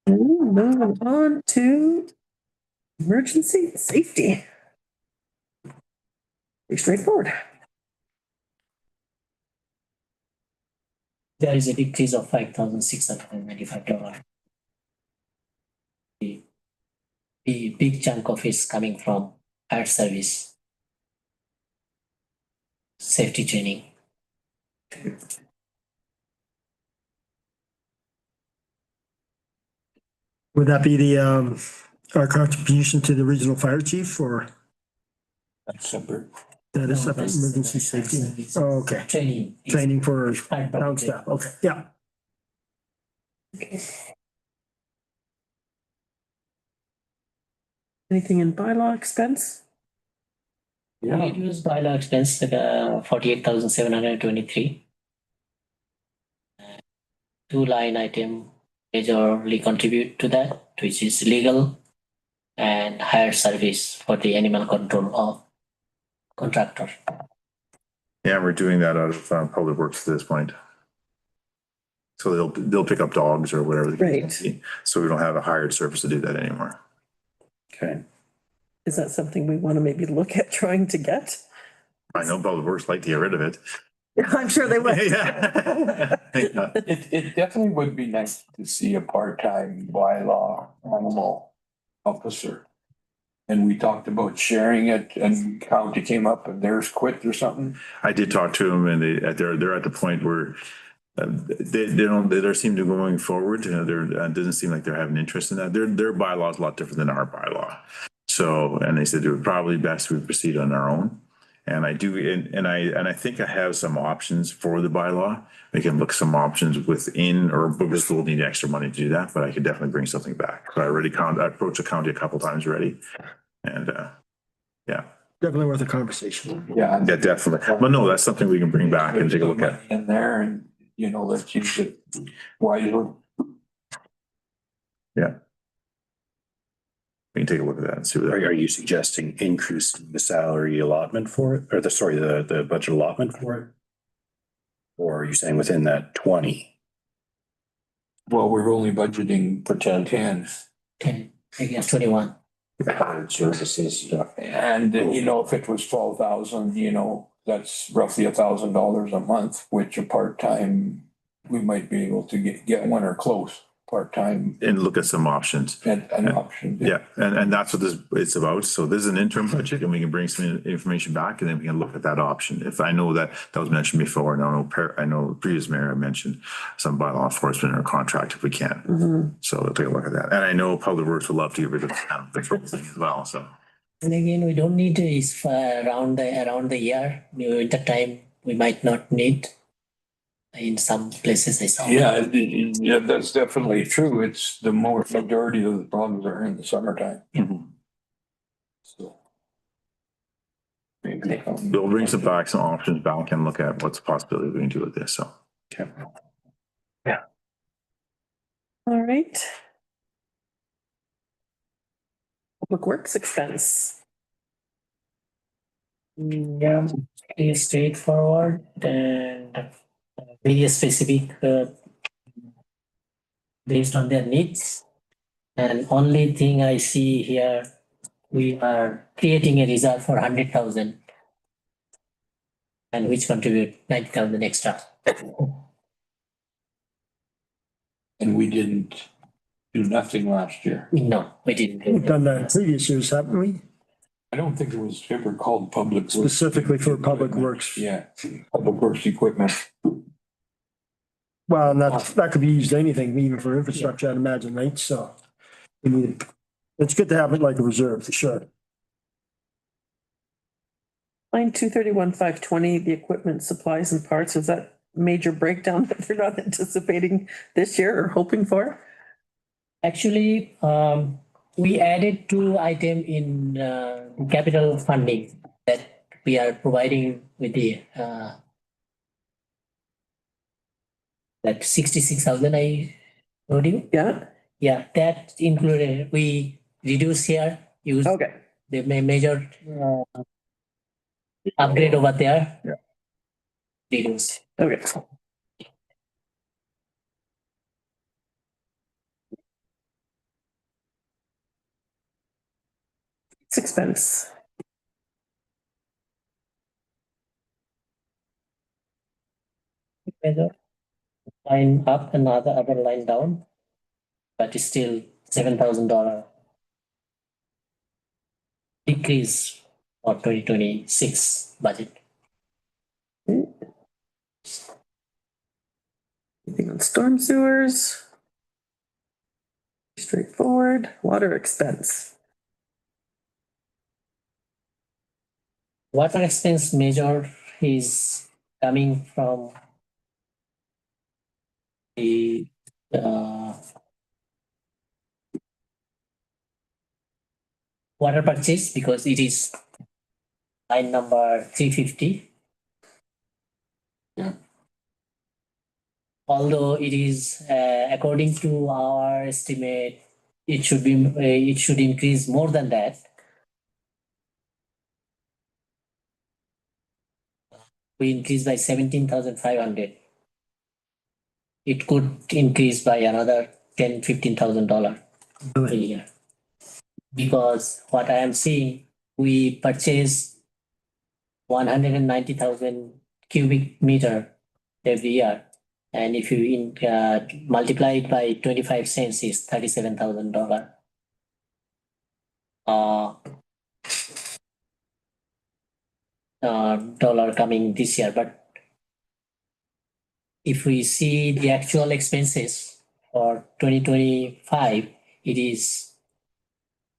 Moving on to emergency safety. Pretty straightforward. There is a decrease of $5,695. The big chunk of it is coming from fire service. Safety training. Would that be our contribution to the regional fire chief or That's separate. that is No, separate that's- emergency safety? Oh, okay. Training. Training for Fire town department. staff. Okay, yeah. Anything in bylaw expense? We reduced bylaw expense, 48,723. Two line item majorly contribute to that, which is legal and hire service for the animal control of contractor. Yeah, we're doing that out of Public Works at this point. So they'll pick up dogs or whatever. the case may be. So we don't have a hired service to do that anymore. Okay. Is that something we want to maybe look at trying to get? I know Public Works like to get rid of it. I'm sure they would. Yeah. It definitely would be nice to see a part-time bylaw animal officer. And we talked about sharing it and county came up and theirs quit or something. I did talk to them and they're at the point where they seem to be going forward. It doesn't seem like they're having interest in that. Their bylaw is a lot different than our bylaw. So, and they said it would probably best we proceed on our own. And I do, and I think I have some options for the bylaw. We can look some options within, or we still need extra money to do that, but I could definitely bring something back. So I approached the county a couple times already. And, yeah. Definitely worth a conversation. Yeah. Yeah, definitely. But no, that's something we can bring back and take a look at. In there and, let's use it wisely. Yeah. We can take a look at that and see what Are that. you suggesting increase the salary allotment for it, or the budget allotment for it? Or are you saying within that 20? Well, we're only budgeting for 10. 10, I guess 21. services. And, you know, if it was 12,000, you know, that's roughly $1,000 a month, which a part-time, we might be able to get one or close part-time And look at some options. an option. Yeah, and that's what this, it's about. So this is an interim budget and we can bring some information back and then we can look at that option. If I know that was mentioned before, and I know the previous mayor mentioned some bylaw enforcement or contract if we can. So we'll take a look at that. And I know Public Works would love to get rid of the patrol thing as well, so. And again, we don't need is for around the year. Winter time, we might not need. In some places I saw. Yeah, yeah, that's definitely true. It's the more majority of the problems are in the summertime. So. Maybe. We'll bring some options back and look at what's the possibility we can do with this, so. All right. Public Works expense. Yeah, pretty straightforward and very specific based on their needs. And only thing I see here, we are creating a reserve for 100,000 and which contribute 90,000 extra. And we didn't do nothing last year. No, we didn't. We've done that in previous years, haven't we? I don't think it was ever called public. Works. Specifically for Public Works. Yeah, public works equipment. Well, and that could be used anything, even for infrastructure, I'd imagine, right? So we need, it's good to have it like a reserve for sure. Line 231,520, the equipment, supplies and parts, is that major breakdown that they're not anticipating this year or hoping for? Actually, we added two items in capital funding that we are providing with the that 66,000 I told you. Yeah, Yeah, that included, we reduce here, use okay. the major upgrade over there. Yeah. Reduce. Okay. It's expense. Major line up and other line down, but it's still $7,000 decrease for 2026 budget. Anything on storm sewers? Straightforward. Water expense. Water expense major is coming from the water purchase because it is line number 350. Yeah. Although it is according to our estimate, it should increase more than that. We increase by 17,500. It could increase by another $10,000-15,000 a year. Because what I am seeing, we purchase 190,000 cubic meter every year. And if you multiply it by 25 cents, is $37,000. Dollar coming this year, but if we see the actual expenses for 2025, it is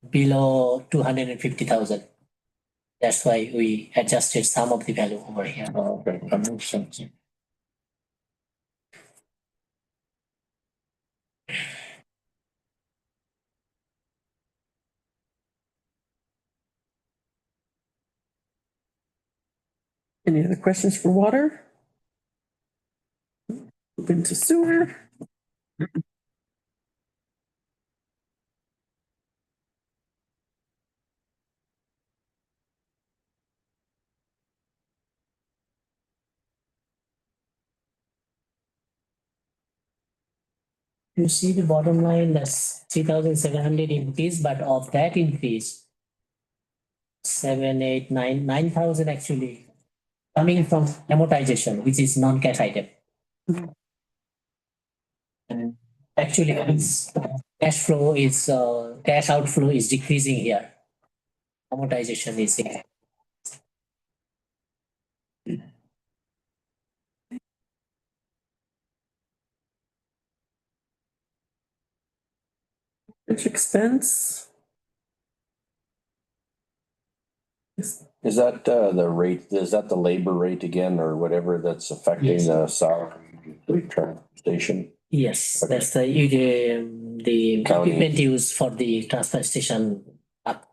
below 250,000. That's why we adjusted some of the value over here. Oh, okay, that makes sense. Any other questions for water? Move into sewer. You see the bottom line, that's 3,700 increase, but of that increase, 7, 8, 9, 9,000 actually coming from amortization, which is non-cash item. And actually, it's cash flow is, cash outflow is decreasing here. Amortization is here. Which expense? Is that the rate, is that the labor rate again or whatever that's affecting Yes. the salary transportation? Yes, Okay. that's the County. equipment used for the transfer station up.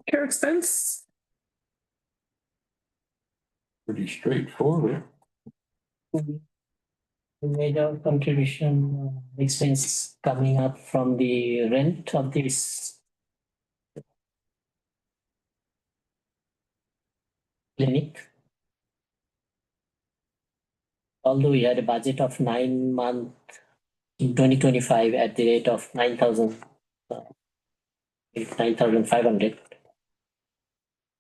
Care expense? Pretty straightforward. Major contribution expense coming up from the rent of this clinic. Although we had a budget of 9 months in 2025 at the rate of 9,000, 9,500.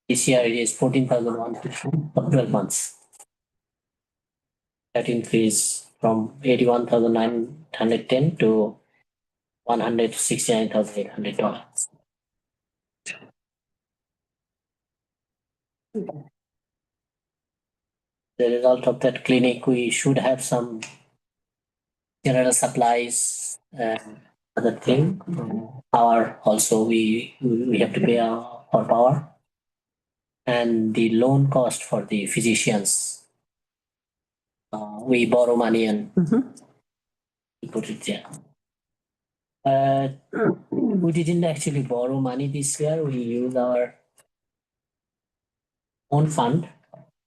This year it is 14,150 for 12 months. That increase from 81,910 to $169,800. The result of that clinic, we should have some general supplies and other thing. Power also, we have to pay for power. And the loan cost for the physicians. We borrow money and we put it there. We didn't actually borrow money this year. We use our own fund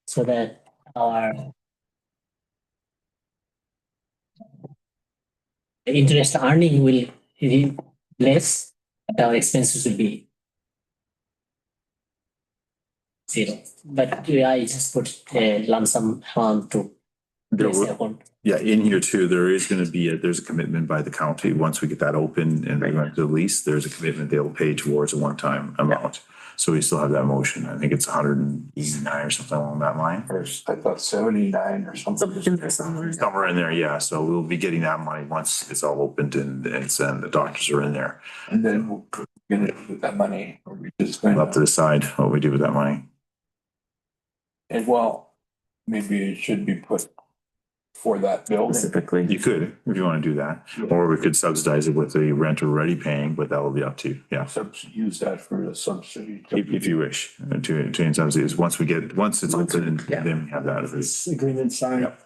so that our interest earning will be less, but our expenses will be zero. But I just put a lump sum amount to There place will- the account. Yeah, in here too, there is gonna be there's a commitment by the county. Once we get that open and we went to the lease, there's a commitment they'll pay towards a one-time amount. So we still have that motion. I think it's 189 or something along that line. Or I thought 79 or something. Something in there somewhere. Somewhere in there, yeah. So we'll be getting that money once it's all opened and the doctors are in there. And then we're gonna do with that money, or we just We'll gonna, have to decide what we do with that money. and well, maybe it should be put for that building. Specifically. You could, if you want to do that, or we could subsidize it with the rent we're already paying, but that will be up to you. Yeah. Use that for the subsidy. If you wish to in subsidies, once it's open and Yeah. then we have that. This agreement signed. Yep.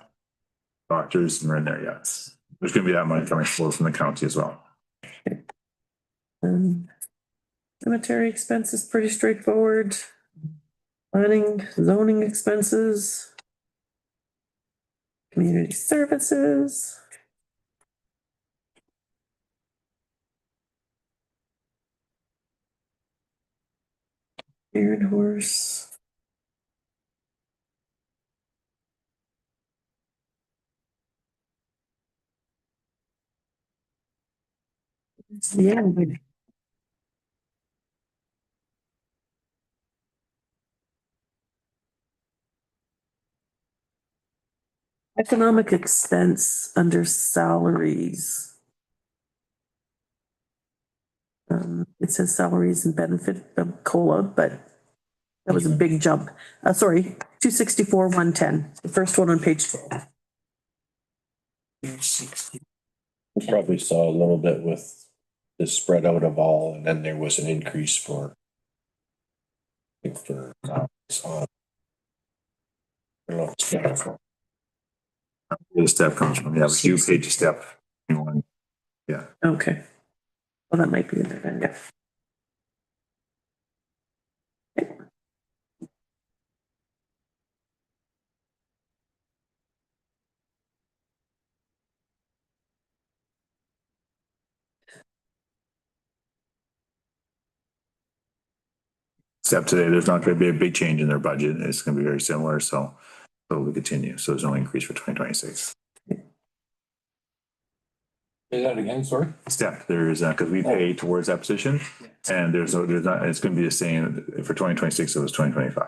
Doctors and we're in there, yes. There's gonna be that money coming forward from the county as well. Cemetery expenses, pretty straightforward. Planning, zoning expenses. Community services. Deer and horse. It's the end. Economic expense under salaries. It says salaries and benefit of COLA, but that was a big jump. Sorry, 264, 110, the first one on page 12. Probably saw a little bit with the spread out of all, and then there was an increase for. I think for, on. I don't know, it's not- The step comes from, yeah, you paid your step. Okay. Well, that might be in there then, yeah. step today, there's not gonna be a big change in their budget. It's gonna be very similar, so we continue. So there's no increase for 2026. Say that again, sorry? Step, there's, because we pay towards that position, and there's not, it's gonna be the same for 2026, it was 2025.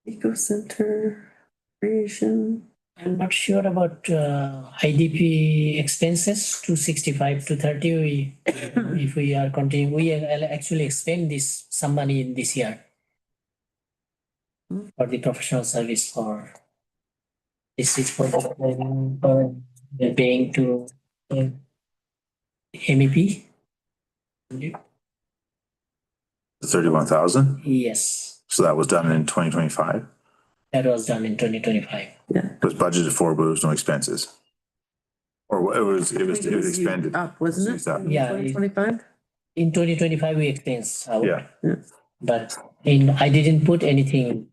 Eco Center, creation. I'm not sure about IDP expenses, 265 to 30. If we are continuing, we actually expend this some money in this year for the professional service for this is for they're paying to MEP. 31,000, Yes, so that was done in 2025. that was done in 2025. It was budgeted for, but there was no expenses. Or it was expended. Up, wasn't it? Used up. Yeah. 2025? In 2025, we expense out. Yeah, But I didn't put anything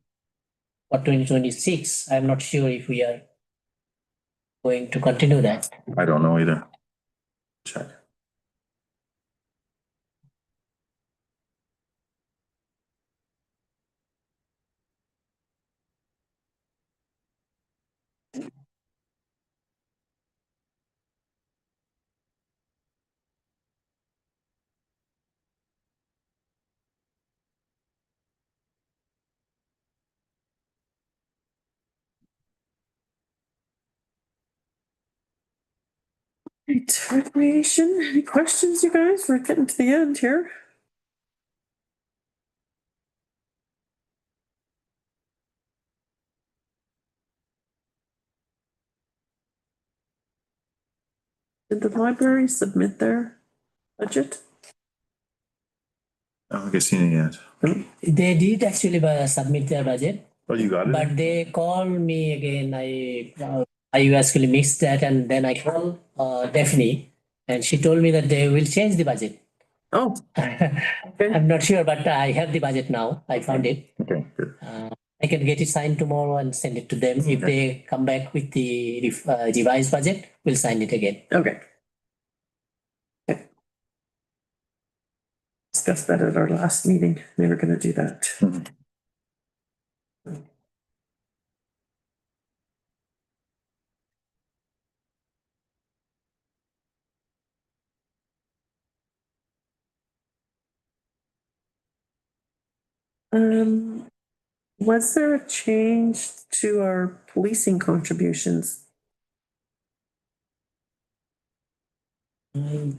for 2026. I'm not sure if we are going to continue that. I don't know either. Check. Right, recreation, any questions, you guys? We're getting to the end here. Did the library submit their budget? I don't think I've seen it yet. They did actually submit their budget, Oh, you got it? but they called me again. I actually missed that, and then I called Daphne, and she told me that they will change the budget. Oh, I'm not sure, but I have the budget now. I found it. Okay, good. I can get it signed tomorrow and send it to them. If they come back with the revised budget, we'll sign it again. okay. Okay. Discussed that at our last meeting. They were gonna do that. Mhm. Was there a change to our policing contributions? I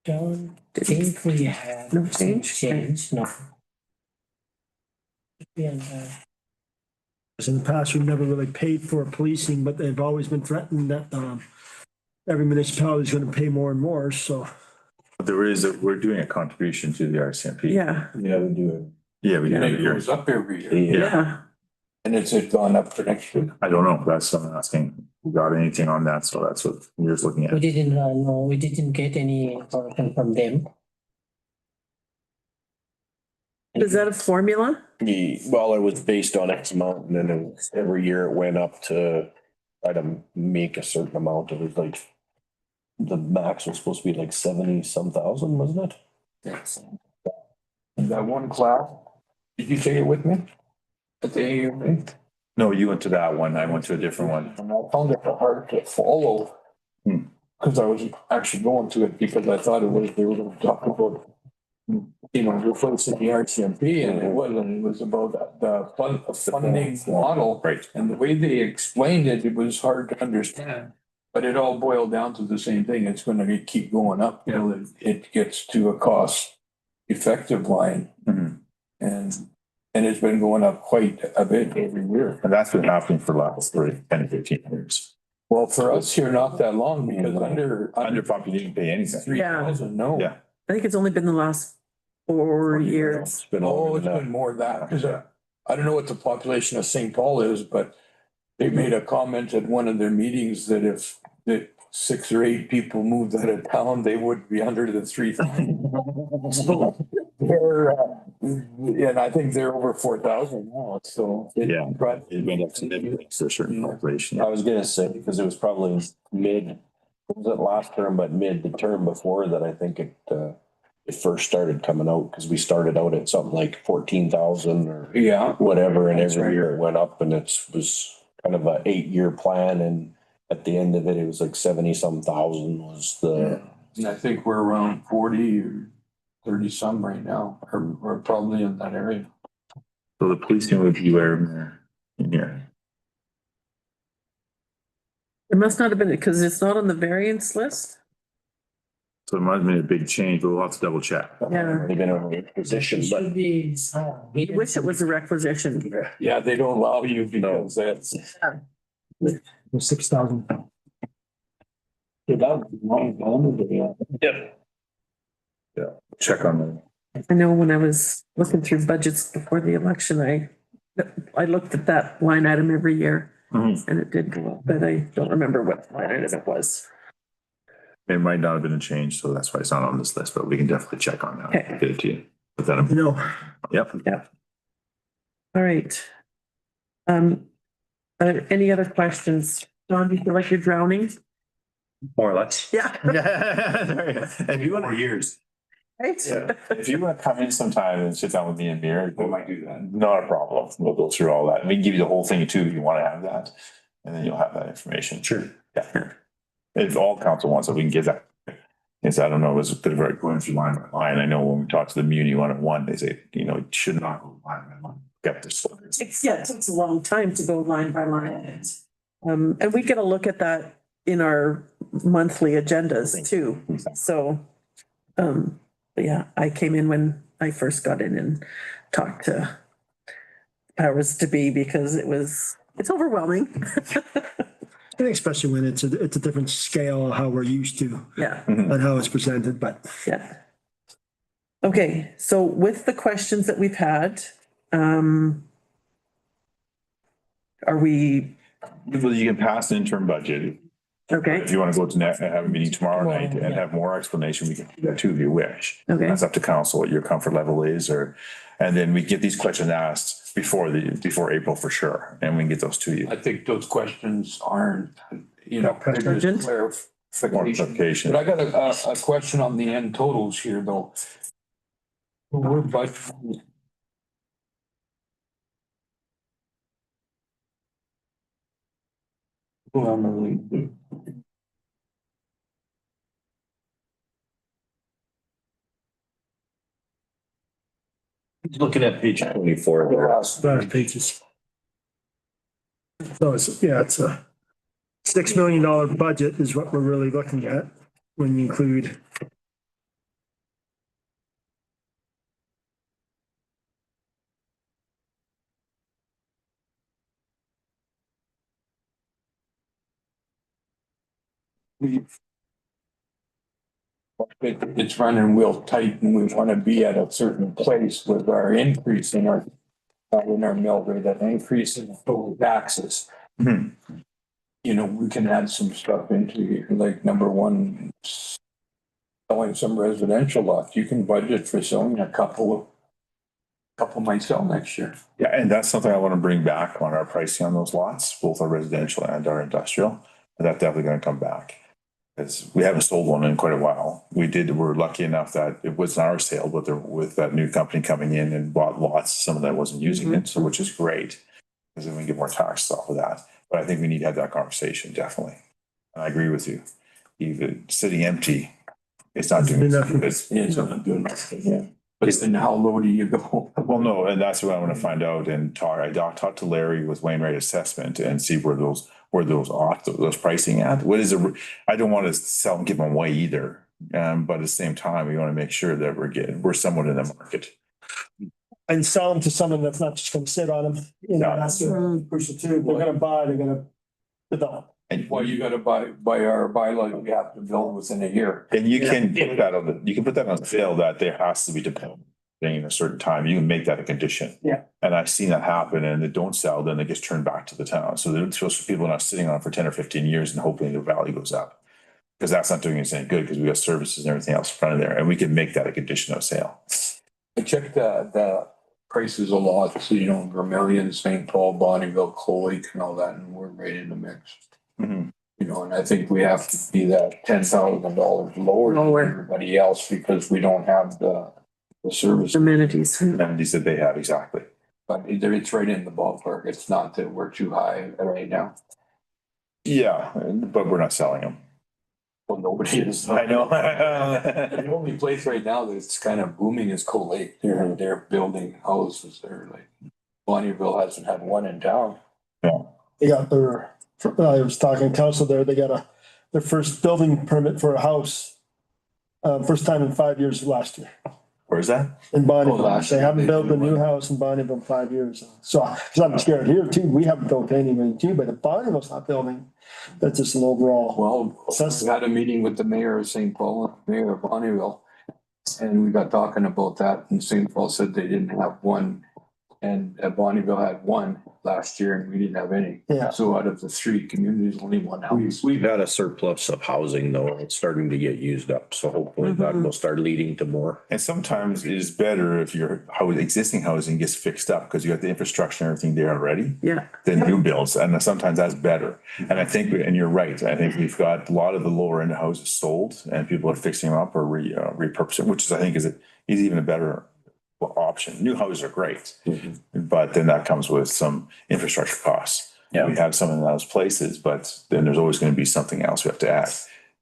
don't think we have. No change? Change, no. Yeah, In the past, we've never really paid for policing, but they've always been threatened that every municipality is gonna pay more and more, so. But we're doing a contribution to the RCMP. Yeah, Yeah, we do it. Yeah, we do And it it here. goes up every year. Yeah, yeah. And it's gone up for next year. I don't know. That's what I'm asking. We got anything on that? So that's what we're just looking We at. didn't, no, we didn't get any information from them. Is that a formula? Well, it was based on X amount and then every year it went up to try to make a certain amount. It was like, the max was supposed to be like 70-some thousand, wasn't it? Yes. And that one class, did you take it with me? At the AUMA? No, you went to that one. I went to a different one. And I found it hard to follow. Hmm. Cause I was actually going to it because I thought it was, they were gonna talk about, replacing the RCMP, and it wasn't, it was about the funding model. Right. And the way they explained it, it was hard to understand. But it all boiled down to the same thing. It's gonna keep going up till it gets to a cost effective line. Mhm. And it's been going up quite a bit every year. And that's been happening for the last 10 to 15 years. Well, for us here, not that long, because under Underpump, you didn't pay anything. 3,000, no. Yeah. I think it's only been the last 4 years. It's been Oh, longer it's than been that. more than that, because I don't know what the population of St. Paul is, but they made a comment at one of their meetings that if that 6 or 8 people moved out of town, they would be under the 3,000. So and I think they're over 4,000 now, so. Yeah. But It went up significantly to a certain population. I was gonna say, because it was probably mid, was it last term, but mid the term before that, I think it first started coming out, because we started out at something like 14,000 or yeah, whatever, and That's every right. year it went up, and it was kind of a 8-year plan, and at the end of it, it was like 70-some thousand was the, and I think we're around 40 or 30 some right now, or probably in that area. So the policing would be where in here. It must not have been, because it's not on the variance list. So it might have been a big change, but we'll have to double check. Yeah. they've been in a position, It but should be. I wish it was a requisition. Yeah, they don't allow you because that's. 6,000. Yeah, check on that. I know when I was looking through budgets before the election, I looked at that line item every year Mhm. and it did go up, but I don't remember what line item it was. It might not have been a change, so that's why it's not on this list, but we can definitely check on that. Okay. Get it to you. Put that in. No, Yep. All right. Any other questions? Don, do you feel like you're drowning? More or less. Yeah. If you want. For years. Right? Yeah, if you want to come in sometime and sit down with me and Mir, we might do that. Not a problem. We'll go through all that. And we can give you the whole thing too, if you want to have that. And then you'll have that information. Sure. Yeah. If all council wants it, we can give that. Yes, I don't know, it was a bit of a going through line by line. I know when we talked to the Muni 101, they say, it should not go line by line. Get this. It takes a long time to go line by line. And we get a look at that in our monthly agendas too. So, but yeah, I came in when I first got in and talked to powers to be because it's overwhelming. I think especially when it's a different scale of how we're used to Yeah, and how it's presented, but yeah. Okay, so with the questions that we've had, are we, Well, you can pass the interim budget. okay, If you want to go to have a meeting tomorrow night and have more explanation, we can do that too if you wish. okay, That's up to council, what your comfort level is, and then we get these questions asked before April for sure, and we can get those to you. I think those questions aren't, they're Urgent? just More clarification. clarification. But I got a question on the end totals here, though. We're budgeting. Well, I'm looking at page 24. last pages. So it's a $6 million budget is what we're really looking at when you include. It's running real tight and we want to be at a certain place with our increase in our mill rate, that increase in total taxes. Mhm. We can add some stuff into here, like number one, selling some residential lots. You can budget for selling a couple might sell next year. Yeah, and that's something I want to bring back on our pricing on those lots, both our residential and our industrial. That's definitely going to come back. Because we haven't sold one in quite a while. We're lucky enough that it wasn't our sale, but with that new company coming in and bought lots, some of that wasn't using it, so which is great. Because then we get more taxes off of that. But I think we need to have that conversation, definitely. And I agree with you. Even sitting empty, it's not doing Enough. it's It's not doing nothing, yeah. But then how low do you go? Well, no, and that's what I want to find out and talk to Larry with Wainwright Assessment and see where those pricing at. I don't want to sell and give them away either. But at the same time, we want to make sure that we're somewhat in the market. And sell them to someone that's not just gonna sit on them. That's the crucial too. They're gonna buy, they're gonna develop. Well, you gotta by our bylaw, you have to build within a year. And you can put that on sale that there has to be development in a certain time. You can make that a condition. Yeah. And I've seen that happen and they don't sell, then it gets turned back to the town. So it's supposed to people not sitting on it for 10 or 15 years and hoping the value goes up. Because that's not doing us any good because we got services and everything else in front of there. And we can make that a condition of sale. I checked the prices a lot, so you know, Vermillion, St. Paul, Bonneville, Coal Lake and all that, and we're right in the mix. Mhm. You know, and I think we have to be that $10,000 lower Lower. than everybody else because we don't have the service. Amenities. Amenities that they have, exactly. But it's right in the ballpark. It's not that we're too high right now. Yeah, but we're not selling them. Well, nobody is. I know. The only place right now that's kind of booming is Coal Lake. They're building houses there. Like Bonneville hasn't had one in town. They got their, I was talking to council there, they got their first building permit for a house. First time in 5 years last year Where's that? in Bonneville. last They year haven't they built a did new one. house in Bonneville in 5 years. So, cause I'm scared here too. We haven't built anything too, but if Bonneville's not building, that's just an overall. Well, we had a meeting with the mayor of St. Paul, and the mayor of Bonneville. And we got talking about that and St. Paul said they didn't have one. And Bonneville had one last year and we didn't have any. Yeah. So out of the three communities, only one house. We've got a surplus of housing though. It's starting to get used up. So hopefully that will start leading to more. And sometimes it is better if your existing housing gets fixed up because you got the infrastructure and everything there already Yeah. than new builds. And sometimes that's better. And I think, and you're right, I think we've got a lot of the lower end houses sold and people are fixing them up or repurposing, which is, I think is even a better option. New houses are great, but then that comes with some infrastructure costs. Yeah. We have some in those places, but then there's always going to be something else we have to add.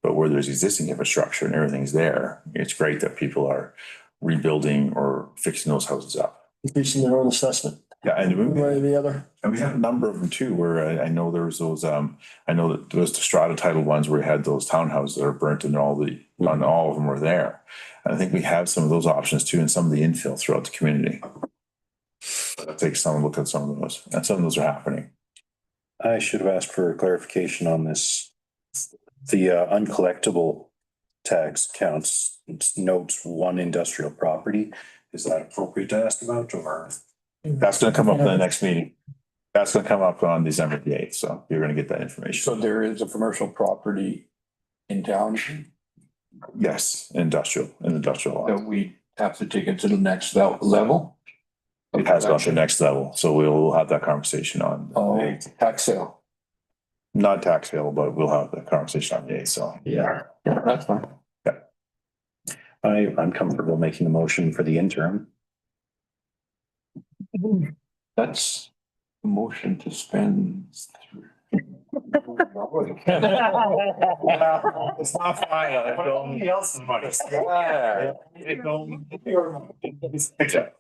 But where there's existing infrastructure and everything's there, it's great that people are rebuilding or fixing those houses up. Increasing their own assessment, Yeah, one way or the other. and we have a number of them too, where I know there was those, I know that there was the strata title ones where we had those townhouses that are burnt and all of them were there. And I think we have some of those options too, and some of the infill throughout the community. I'll take some look at some of those, and some of those are happening. I should have asked for clarification on this. The uncollectible tax counts, it's notes one industrial property. Is that appropriate to ask about or? That's gonna come up in the next meeting. That's gonna come up on December the 8th, so you're gonna get that information. So there is a commercial property in town Yes, industrial lot. that we have to take it to the next level. It has gone to the next level, so we'll have that conversation on. Oh, tax sale. Not tax sale, but we'll have that conversation on the 8th, so. Yeah. Yeah, that's fine. I'm comfortable making a motion for the interim. That's a motion to spend. It's not final. else's money.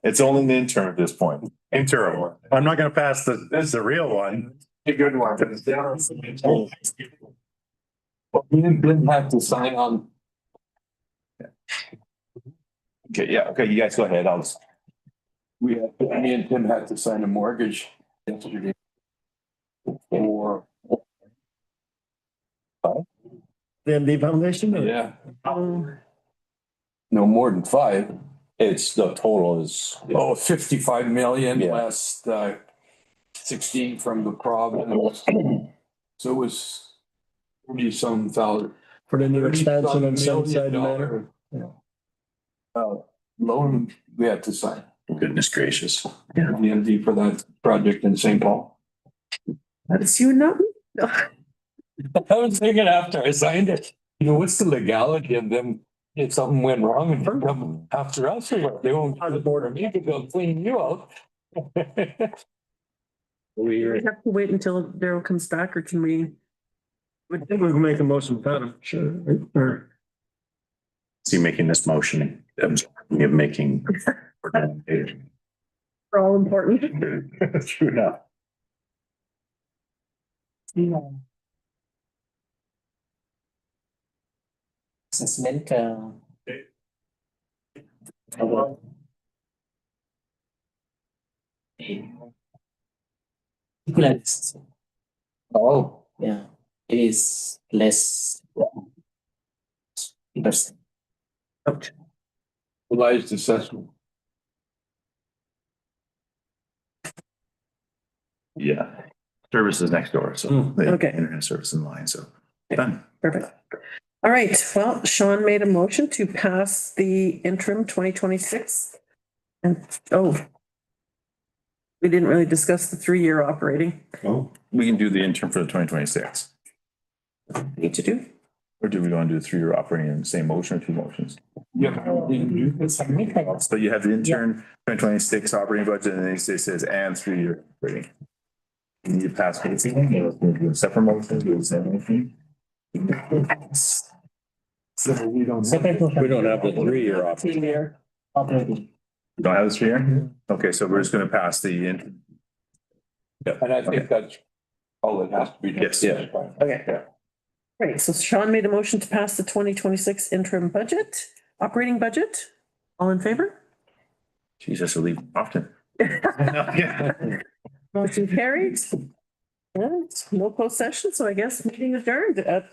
It's only an interim at this point. Interim. I'm not gonna pass the real one. A good one. We didn't have to sign on. Okay, yeah, okay, you guys go ahead. Me and Tim had to sign a mortgage yesterday. For, The MD Foundation? or- yeah, Um, no more than 5. It's the total is. Oh, 55 million Yeah. less 16 from the province. So it was 30-some thousand. For the new expansion on $30-some Sunside million Manor. loan we had to sign, Goodness gracious. the MD for that project in St. Paul. That's you, not me. I was thinking after I signed it, you know, what's the legality of them? If something went wrong and they come after us or what? They won't have the border. Me to go clean you out. We have to wait until Daryl comes back, or can we? I think we can make a motion without him, sure. Or Is he making this motion? Of making. We're all important. True enough. Assessment. Equalized. Oh, Yeah, it is less. Percent. realized assessment. Yeah. Services next door, so. the Okay. Internet service in line, so. Done. Perfect. All right, well, Sean made a motion to pass the interim 2026 And, oh. We didn't really discuss the 3-year operating. Oh. We can do the interim for the 2026. Need to do. Or do we want to do 3-year operating in the same motion or 2 motions? Submit that. So you have the intern 2026 operating budget and then it says and 3-year operating. You need to pass both of them, or do a separate motion, do the same motion? So we don't. Separate motion. We don't have the 3-year option. 3-year operating. You don't have this 3-year? Okay, so we're just gonna pass the in. And I think that's all that has to be done. Yes. Yeah. Okay. Great. So Sean made a motion to pass the 2026 interim budget, operating budget. All in favor? Jesus, I leave often. Motion carried. And no closed session, so I guess meeting adjourned at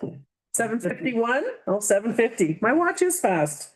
7:51. Oh, 7:50. My watch is fast.